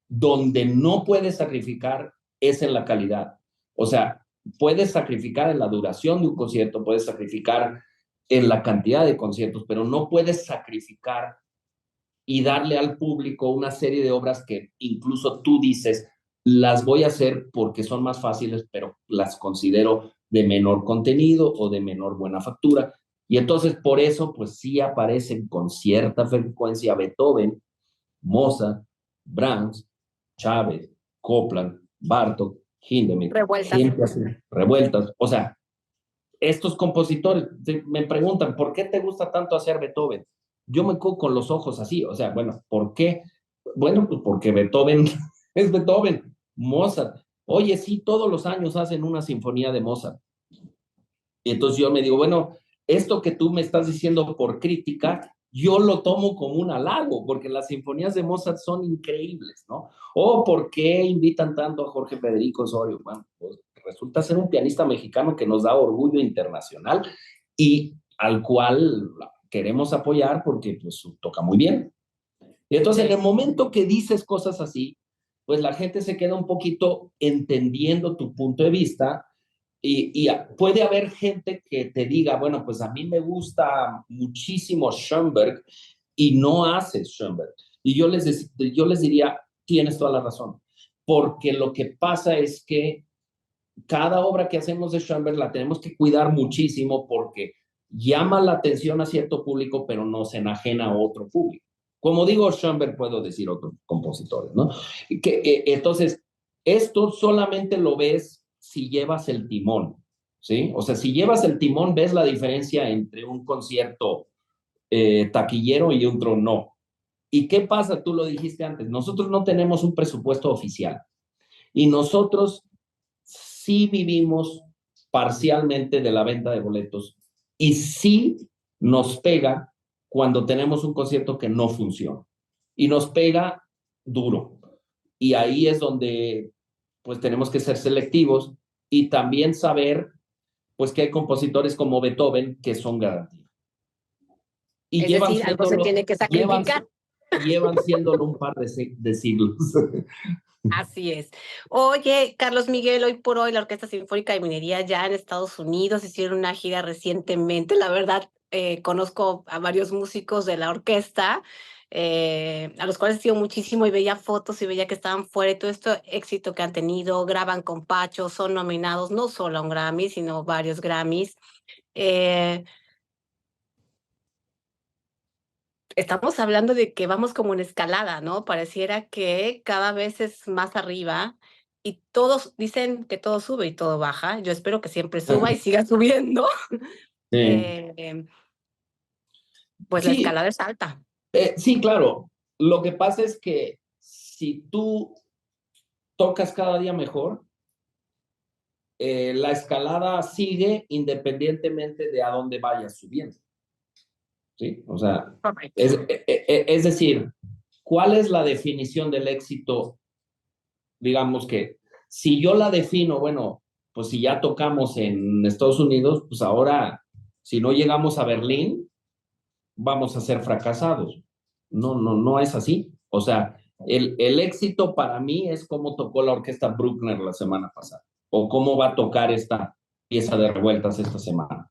donde no puedes sacrificar es en la calidad. O sea, puedes sacrificar en la duración de un concierto, puedes sacrificar en la cantidad de conciertos, pero no puedes sacrificar y darle al público una serie de obras que incluso tú dices, las voy a hacer porque son más fáciles, pero las considero de menor contenido o de menor buena factura. Y entonces por eso, pues sí aparecen con cierta frecuencia Beethoven, Mozart, Brahms, Chávez, Copland, Bartók, Hindemith, Revueltas. gente así, revueltas. O sea, estos compositores me preguntan, ¿por qué te gusta tanto hacer Beethoven? Yo me quedo con los ojos así, o sea, bueno, ¿por qué? Bueno, pues porque Beethoven es Beethoven, Mozart. Oye, sí, todos los años hacen una sinfonía de Mozart. Y entonces yo me digo, bueno, esto que tú me estás diciendo por crítica, yo lo tomo como un halago, porque las sinfonías de Mozart son increíbles, ¿no? O por qué invitan tanto a Jorge Federico Osorio. Bueno, pues resulta ser un pianista mexicano que nos da orgullo internacional y al cual queremos apoyar porque pues toca muy bien. Y entonces en Sí. el momento que dices cosas así, pues la gente se queda un poquito entendiendo tu punto de vista y puede haber gente que te diga, bueno, pues a mí me gusta muchísimo Schoenberg y no haces Schoenberg. Y yo les diría, tienes toda la razón, porque lo que pasa es que cada obra que hacemos de Schoenberg la tenemos que cuidar muchísimo porque llama la atención a cierto público, pero no se enajena a otro público. Como digo Schoenberg, puedo decir otros compositores, ¿no? Entonces, esto solamente lo ves si llevas el timón, ¿sí? O sea, si llevas el timón, ves la diferencia entre un concierto taquillero y otro no. ¿Y qué pasa? Tú lo dijiste antes, nosotros no tenemos un presupuesto oficial y nosotros sí vivimos parcialmente de la venta de boletos y sí nos pega cuando tenemos un concierto que no funciona y nos pega duro. Y ahí es donde pues tenemos que ser selectivos y también saber pues que hay compositores como Beethoven que son garantía. Y Es decir, algo se tiene que sacrificar. llevan siéndolo un par de siglos. Así es. Oye, Carlos Miguel, hoy por hoy la Orquesta Sinfónica de Minería ya en Estados Unidos hicieron una gira recientemente. La verdad, conozco a varios músicos de la orquesta, a los cuales sigo muchísimo y veía fotos y veía que estaban fuera y todo esto éxito que han tenido, graban con Pacho, son nominados no solo a un Grammy, sino varios Grammys. Eh, Estamos hablando de que vamos como en escalada, ¿no? Pareciera que cada vez es más arriba y todos dicen que todo sube y todo baja. Yo espero que siempre suba y siga subiendo. Sí. Eh, pues la Sí, escalada es alta. sí, claro. Lo que pasa es que si tú tocas cada día mejor, la escalada sigue independientemente de a dónde vayas subiendo, ¿sí? O sea, Correcto. es decir, ¿cuál es la definición del éxito? Digamos que si yo la defino, bueno, pues si ya tocamos en Estados Unidos, pues ahora, si no llegamos a Berlín, vamos a ser fracasados. No, no, no es así. O sea, el éxito para mí es cómo tocó la orquesta Bruckner la semana pasada o cómo va a tocar esta pieza de revueltas esta semana.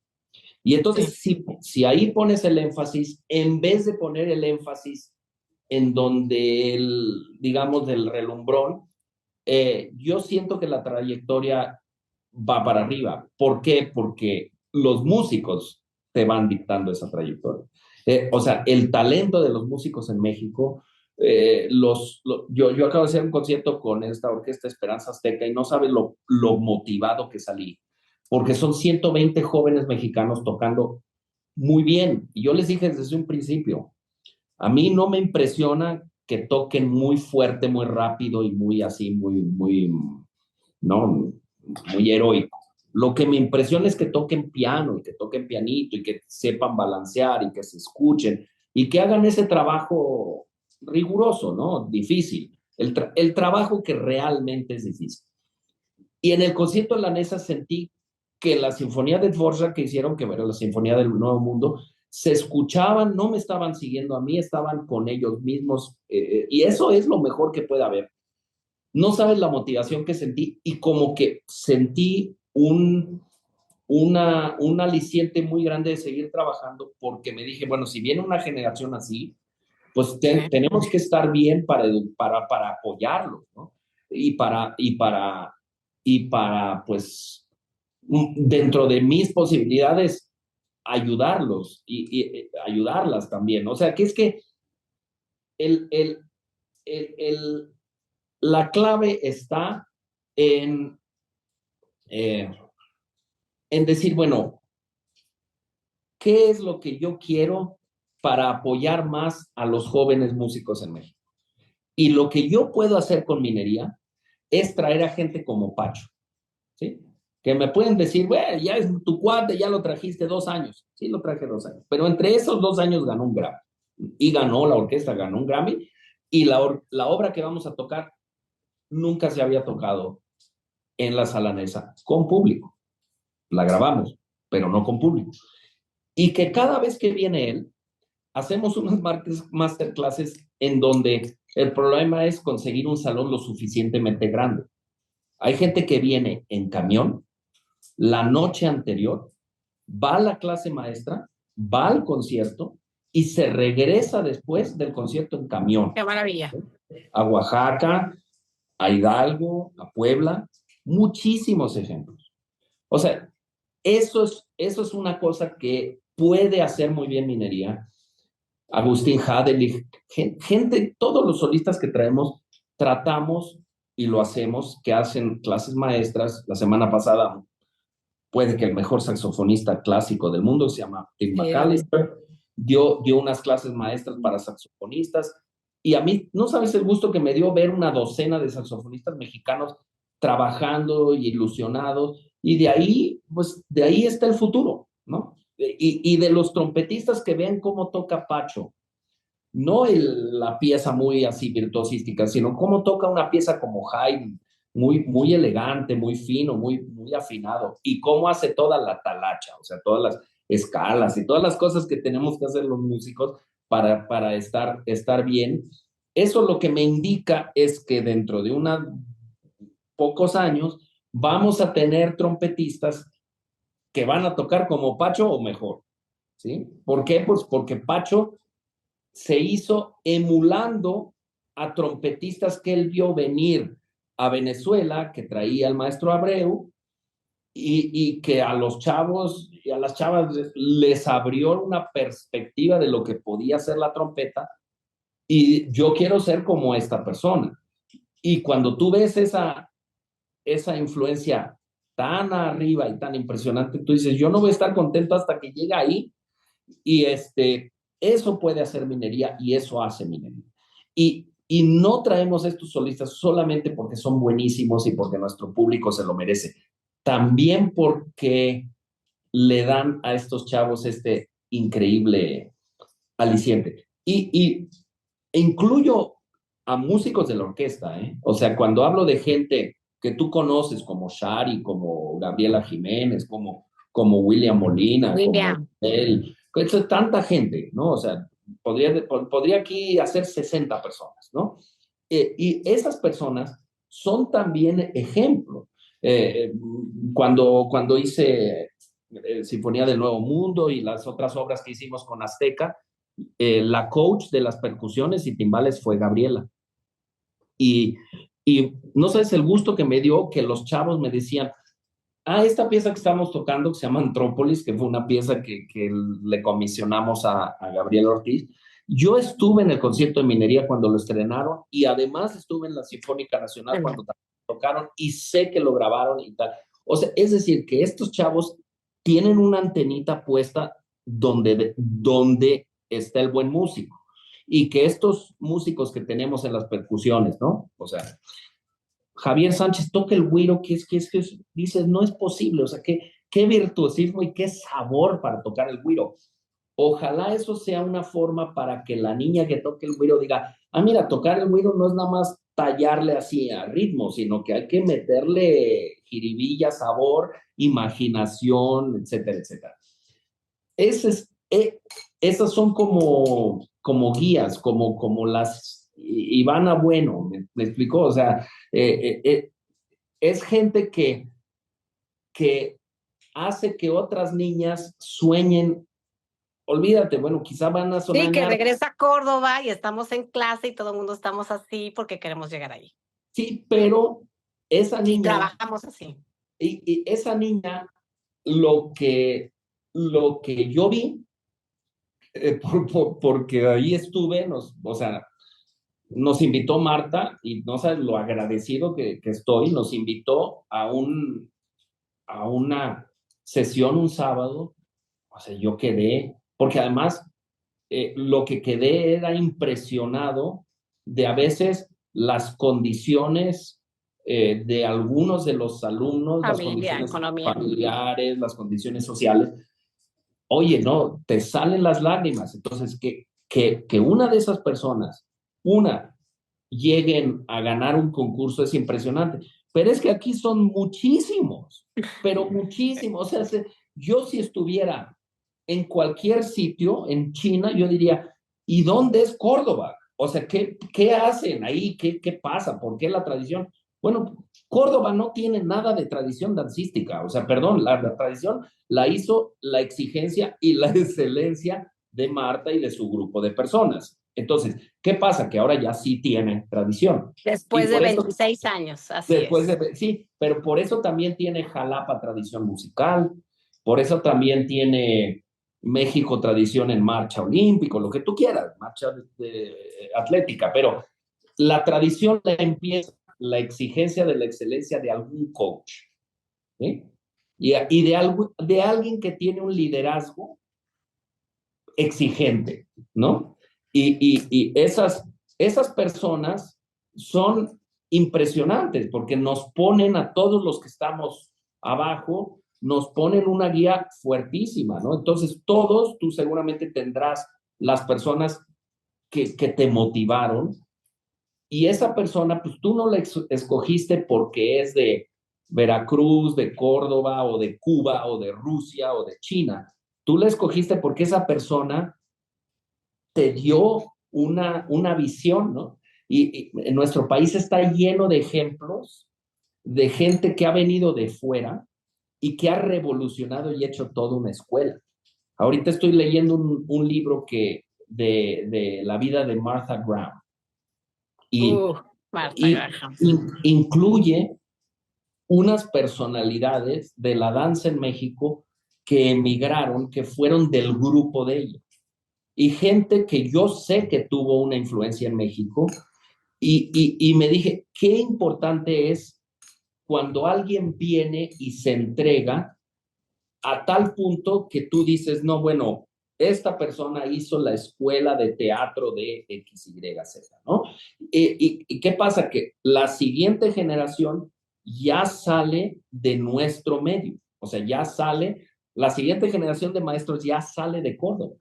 Y Sí. entonces, si ahí pones el énfasis, en vez de poner el énfasis en donde digamos, del relumbrón, yo siento que la trayectoria va para arriba. ¿Por qué? Porque los músicos te van dictando esa trayectoria. O sea, el talento de los músicos en México, yo acabo de hacer un concierto con esta orquesta Esperanza Azteca y no sabes lo motivado que salí, porque son 120 jóvenes mexicanos tocando muy bien. Y yo les dije desde un principio, a mí no me impresiona que toquen muy fuerte, muy rápido y muy así, no, muy heroico. Lo que me impresiona es que toquen piano y que toquen pianito y que sepan balancear y que se escuchen y que hagan ese trabajo riguroso, ¿no? Difícil. El trabajo que realmente es difícil. Y en el concierto de la Nesa sentí que la sinfonía de Dvorak que hicieron, que era la sinfonía del Nuevo Mundo, se escuchaban, no me estaban siguiendo a mí, estaban con ellos mismos, y eso es lo mejor que puede haber. No sabes la motivación que sentí y como que sentí un aliciente muy grande de seguir trabajando porque me dije, bueno, si viene una generación así, pues tenemos que estar bien para apoyarlos, ¿no? Y para, pues, dentro de mis posibilidades, ayudarlos y ayudarlas también. O sea, que es que el, el, el, el, la clave está en, eh, en decir, bueno, ¿qué es lo que yo quiero para apoyar más a los jóvenes músicos en México? Y lo que yo puedo hacer con minería es traer a gente como Pacho, ¿sí? Que me pueden decir, bueno, ya es tu cuate, ya lo trajiste 2 años. Sí, lo traje 2 años. Pero entre esos 2 años ganó un Grammy. Y ganó la orquesta, ganó un Grammy. Y la obra que vamos a tocar nunca se había tocado en la Salanesa con público. La grabamos, pero no con público. Y que cada vez que viene él, hacemos unas masterclasses en donde el problema es conseguir un salón lo suficientemente grande. Hay gente que viene en camión la noche anterior, va a la clase maestra, va al concierto y se regresa después del concierto en camión. Qué maravilla. A Oaxaca, a Hidalgo, a Puebla, muchísimos ejemplos. O sea, eso es una cosa que puede hacer muy bien minería. Agustín Hadelich, gente, todos los solistas que traemos, tratamos y lo hacemos, que hacen clases maestras. La semana pasada, puede que el mejor saxofonista clásico del mundo se llama Tim McAllister, dio unas clases maestras para saxofonistas. Y a mí, no sabes el gusto que me dio ver una docena de saxofonistas mexicanos trabajando y ilusionados. Y pues de ahí está el futuro, ¿no? Y de los trompetistas que vean cómo toca Pacho, no la pieza muy así virtuosística, sino cómo toca una pieza como Haydn, muy elegante, muy fino, muy afinado, y cómo hace toda la talacha, o sea, todas las escalas y todas las cosas que tenemos que hacer los músicos para estar bien. Eso lo que me indica es que dentro de pocos años vamos a tener trompetistas que van a tocar como Pacho o mejor, ¿sí? ¿Por qué? Pues porque Pacho se hizo emulando a trompetistas que él vio venir a Venezuela, que traía el maestro Abreu, y que a los chavos y a las chavas les abrió una perspectiva de lo que podía ser la trompeta, y yo quiero ser como esta persona. Y cuando tú ves esa influencia tan arriba y tan impresionante, tú dices, yo no voy a estar contento hasta que llegue ahí. Y eso puede hacer minería y eso hace minería. Y no traemos estos solistas solamente porque son buenísimos y porque nuestro público se lo merece, también porque le dan a estos chavos este increíble aliciente. Y incluyo a músicos de la orquesta, ¿eh? O sea, cuando hablo de gente que tú conoces como Shari, como Gabriela Jiménez, como William Molina, William. como él, es tanta gente, ¿no? O sea, podría aquí hacer 60 personas, ¿no? Y esas personas son también ejemplo. Cuando hice Sinfonía del Nuevo Mundo y las otras obras que hicimos con Azteca, la coach de las percusiones y timbales fue Gabriela. Y no sabes el gusto que me dio que los chavos me decían, esta pieza que estamos tocando, que se llama Antrópolis, que fue una pieza que le comisionamos a Gabriel Ortiz. Yo estuve en el concierto de Minería cuando lo estrenaron y además estuve en la Sinfónica Nacional cuando tocaron y sé que lo grabaron y tal. O sea, es decir, que estos chavos tienen una antenita puesta donde está el buen músico y que estos músicos que tenemos en las percusiones, ¿no? O sea, Javier Sánchez toca el güiro, dices, no es posible, o sea, qué virtuosismo y qué sabor para tocar el güiro. Ojalá eso sea una forma para que la niña que toque el güiro diga, mira, tocar el güiro no es nada más tallarle así a ritmo, sino que hay que meterle jiribilla, sabor, imaginación, etcétera, etcétera. Ese es, esas son como guías, como las Ivana Bueno, me explicó, o sea, es gente que hace que otras niñas sueñen. Olvídate, bueno, quizá van a Sí, que soñar. regresa a Córdoba y estamos en clase y todo el mundo estamos así porque queremos llegar ahí. Sí, pero esa Y niña, trabajamos así. y esa niña, lo que, lo que yo vi, porque ahí estuve, o sea, nos invitó Marta, y no sabes lo agradecido que estoy, nos invitó a una sesión un sábado, o sea, yo quedé, porque además lo que quedé era impresionado de a veces las condiciones de algunos de los alumnos, las Familia, condiciones economía. familiares, las condiciones sociales. Oye, no, te salen las lágrimas. Entonces, que una de esas personas, una, lleguen a ganar un concurso es impresionante. Pero es que aquí son muchísimos, pero muchísimos. O sea, yo si estuviera en cualquier sitio en China, yo diría, ¿y dónde es Córdoba? O sea, ¿qué hacen ahí? ¿Qué pasa? ¿Por qué la tradición? Bueno, Córdoba no tiene nada de tradición dancística. O sea, perdón, la tradición la hizo la exigencia y la excelencia de Marta y de su grupo de personas. Entonces, ¿qué pasa? Que ahora ya sí tiene tradición. Y Después de por eso, 26 años, así después es. de, sí, pero por eso también tiene Jalapa tradición musical, por eso también tiene México tradición en marcha olímpico, lo que tú quieras, marcha atlética, pero la tradición la empieza la exigencia de la excelencia de algún coach, ¿sí? Y de alguien que tiene un liderazgo exigente, ¿no? Y esas personas son impresionantes porque nos ponen a todos los que estamos abajo, nos ponen una guía fuertísima, ¿no? Entonces, todos tú seguramente tendrás las personas que te motivaron y esa persona, pues tú no la escogiste porque es de Veracruz, de Córdoba o de Cuba o de Rusia o de China. Tú la escogiste porque esa persona te dio una visión, ¿no? Y en nuestro país está lleno de ejemplos de gente que ha venido de fuera y que ha revolucionado y hecho toda una escuela. Ahorita estoy leyendo un libro de la vida de Martha Graham y, Marta y Graham. incluye unas personalidades de la danza en México que emigraron, que fueron del grupo de ella. Y gente que yo sé que tuvo una influencia en México. Y me dije, qué importante es cuando alguien viene y se entrega a tal punto que tú dices, no, bueno, esta persona hizo la escuela de teatro de XYZ, ¿no? ¿Y qué pasa? Que la siguiente generación ya sale de nuestro medio, o sea, ya sale, la siguiente generación de maestros ya sale de Córdoba.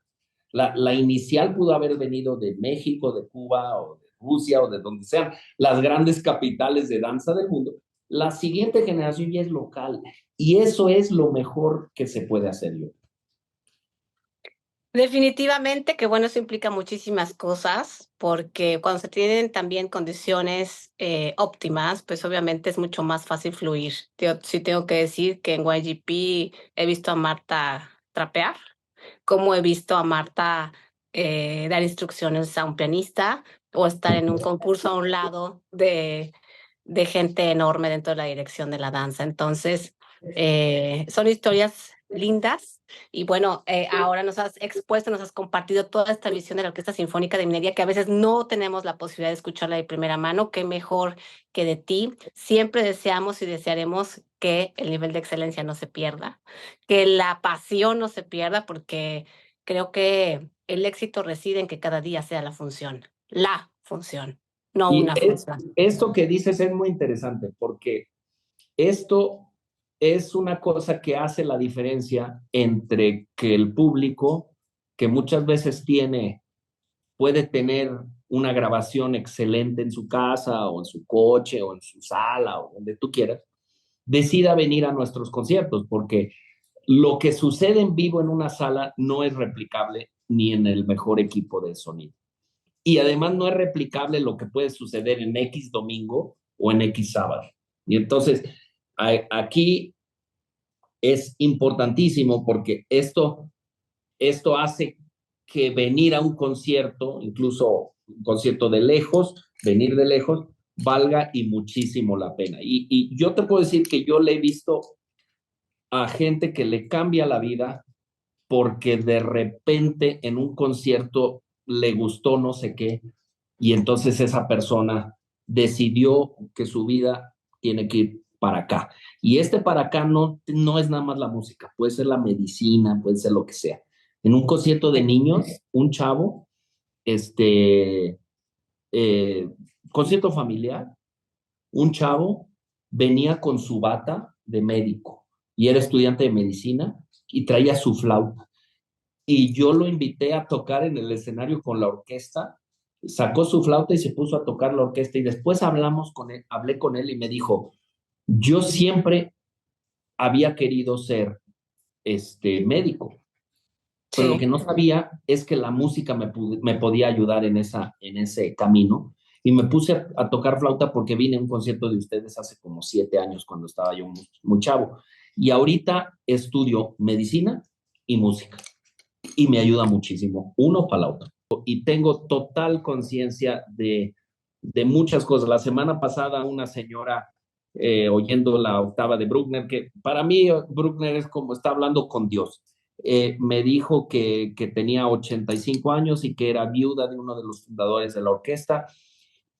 La inicial pudo haber venido de México, de Cuba o de Rusia o de donde sean las grandes capitales de danza del mundo. La siguiente generación ya es local y eso es lo mejor que se puede hacer yo. Definitivamente que bueno, eso implica muchísimas cosas, porque cuando se tienen también condiciones óptimas, pues obviamente es mucho más fácil fluir. Yo sí tengo que decir que en YGP he visto a Marta trapear, como he visto a Marta dar instrucciones a un pianista o estar en un concurso a un lado de gente enorme dentro de la dirección de la danza. Entonces, Son historias lindas y bueno, ahora nos has expuesto, nos has compartido toda esta visión de la Orquesta Sinfónica de Minería que a veces no tenemos la posibilidad de escucharla de primera mano. Qué mejor que de ti. Siempre deseamos y desearemos que el nivel de excelencia no se pierda, que la pasión no se pierda, porque creo que el éxito reside en que cada día sea la función, no Y una función. esto que dices es muy interesante porque esto es una cosa que hace la diferencia entre que el público, que muchas veces puede tener una grabación excelente en su casa o en su coche o en su sala o donde tú quieras, decida venir a nuestros conciertos, porque lo que sucede en vivo en una sala no es replicable ni en el mejor equipo de sonido. Y además no es replicable lo que puede suceder en X domingo o en X sábado. Y entonces, aquí es importantísimo porque esto hace que venir a un concierto, incluso un concierto de lejos, venir de lejos, valga y muchísimo la pena. Y yo te puedo decir que yo le he visto a gente que le cambia la vida porque de repente en un concierto le gustó no sé qué y entonces esa persona decidió que su vida tiene que ir para acá. Y este para acá no es nada más la música, puede ser la medicina, puede ser lo que sea. En un concierto de niños, un chavo, este, eh, concierto familiar, un chavo venía con su bata de médico y era estudiante de medicina y traía su flauta y yo lo invité a tocar en el escenario con la orquesta, sacó su flauta y se puso a tocar la orquesta y después hablé con él y me dijo, yo siempre había querido ser médico, pero lo que Sí. no sabía es que la música me podía ayudar en ese camino. Y me puse a tocar flauta porque vine a un concierto de ustedes hace como 7 años cuando estaba yo muy chavo. Y ahorita estudio medicina y música y me ayuda muchísimo, uno para la otra. Y tengo total conciencia de muchas cosas. La semana pasada una señora oyendo la octava de Bruckner, que para mí Bruckner es como está hablando con Dios. Me dijo que tenía 85 años y que era viuda de uno de los fundadores de la orquesta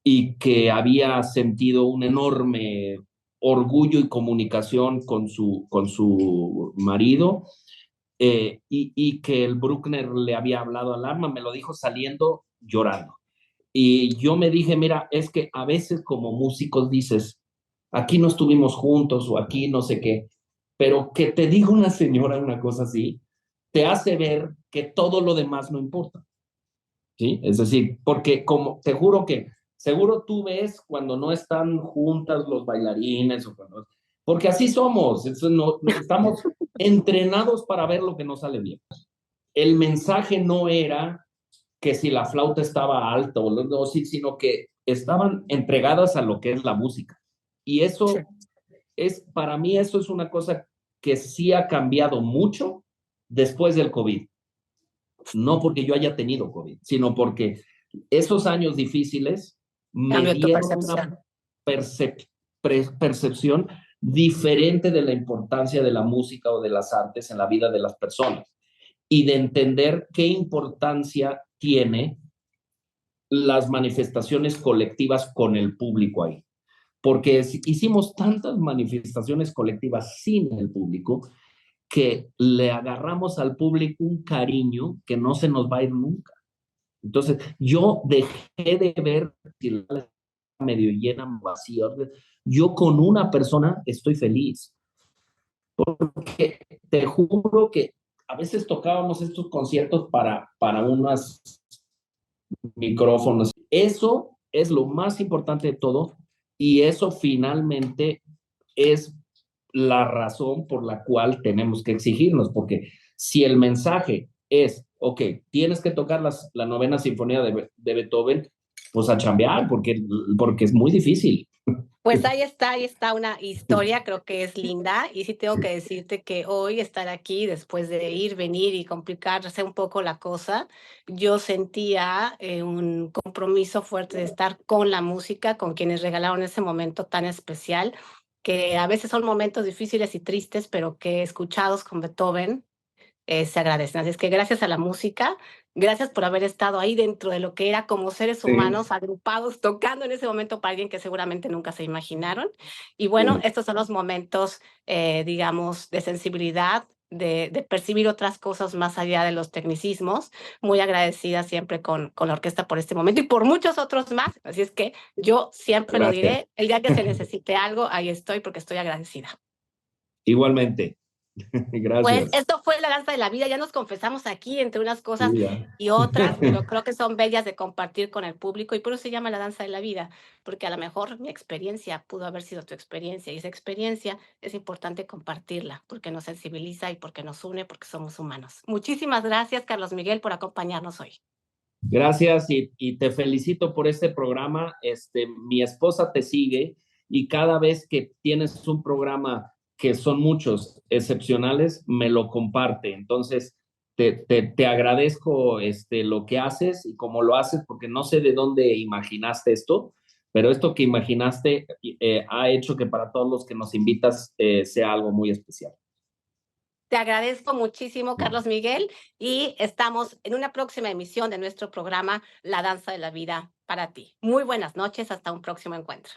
y que había sentido un enorme orgullo y comunicación con su marido y que el Bruckner le había hablado al alma, me lo dijo saliendo llorando. Y yo me dije, mira, es que a veces como músicos dices, aquí no estuvimos juntos o aquí no sé qué, pero que te diga una señora una cosa así, te hace ver que todo lo demás no importa, ¿sí? Es decir, porque como te juro que seguro tú ves cuando no están juntas los bailarines o cuando, porque así somos, estamos entrenados para ver lo que no sale bien. El mensaje no era que si la flauta estaba alta o no, sino que estaban entregadas a lo que es la música. Y Sí. eso para mí eso es una cosa que sí ha cambiado mucho después del COVID. No porque yo haya tenido COVID, sino porque esos años difíciles me Cambio tu dieron una percepción. percep percepción diferente de la importancia de la música o de las artes en la vida de las personas y de entender qué importancia tiene las manifestaciones colectivas con el público ahí. Porque hicimos tantas manifestaciones colectivas sin el público que le agarramos al público un cariño que no se nos va a ir nunca. Entonces, yo dejé de ver si la medio llena, vacía. Yo con una persona estoy feliz. Porque te juro que a veces tocábamos estos conciertos para unos micrófonos. Eso es lo más importante de todo y eso finalmente es la razón por la cual tenemos que exigirnos, porque si el mensaje es, ok, tienes que tocar la novena sinfonía de Beethoven, pues a chambear, porque es muy difícil. Pues ahí está una historia, creo que es linda y sí tengo que decirte que hoy estar aquí después de ir, venir y complicarse un poco la cosa, yo sentía un compromiso fuerte de estar con la música, con quienes regalaron ese momento tan especial que a veces son momentos difíciles y tristes, pero que escuchados con Beethoven se agradecen. Así es que gracias a la música, gracias por haber estado ahí dentro de lo que era como seres Sí, humanos agrupados, tocando en ese momento para alguien que seguramente nunca se imaginaron. Y bueno, sí. estos son los momentos, digamos, de sensibilidad, de percibir otras cosas más allá de los tecnicismos. Muy agradecida siempre con la orquesta por este momento y por muchos otros más. Así es que yo siempre lo Gracias. diré, el día que se necesite algo, ahí estoy porque estoy agradecida. Igualmente. Pues Gracias. esto fue la danza de la vida, ya nos confesamos aquí entre unas cosas Sí, ya. y otras, pero creo que son bellas de compartir con el público y por eso se llama la danza de la vida, porque a lo mejor mi experiencia pudo haber sido tu experiencia y esa experiencia es importante compartirla porque nos sensibiliza y porque nos une, porque somos humanos. Muchísimas gracias, Carlos Miguel, por acompañarnos hoy. Gracias y te felicito por este programa. Mi esposa te sigue y cada vez que tienes un programa que son muchos excepcionales, me lo comparte. Entonces, te agradezco lo que haces y cómo lo haces, porque no sé de dónde imaginaste esto, pero esto que imaginaste ha hecho que para todos los que nos invitas sea algo muy especial. Te agradezco muchísimo, Carlos Miguel, y estamos en una próxima emisión de nuestro programa La Danza de la Vida para ti. Muy buenas noches, hasta un próximo encuentro.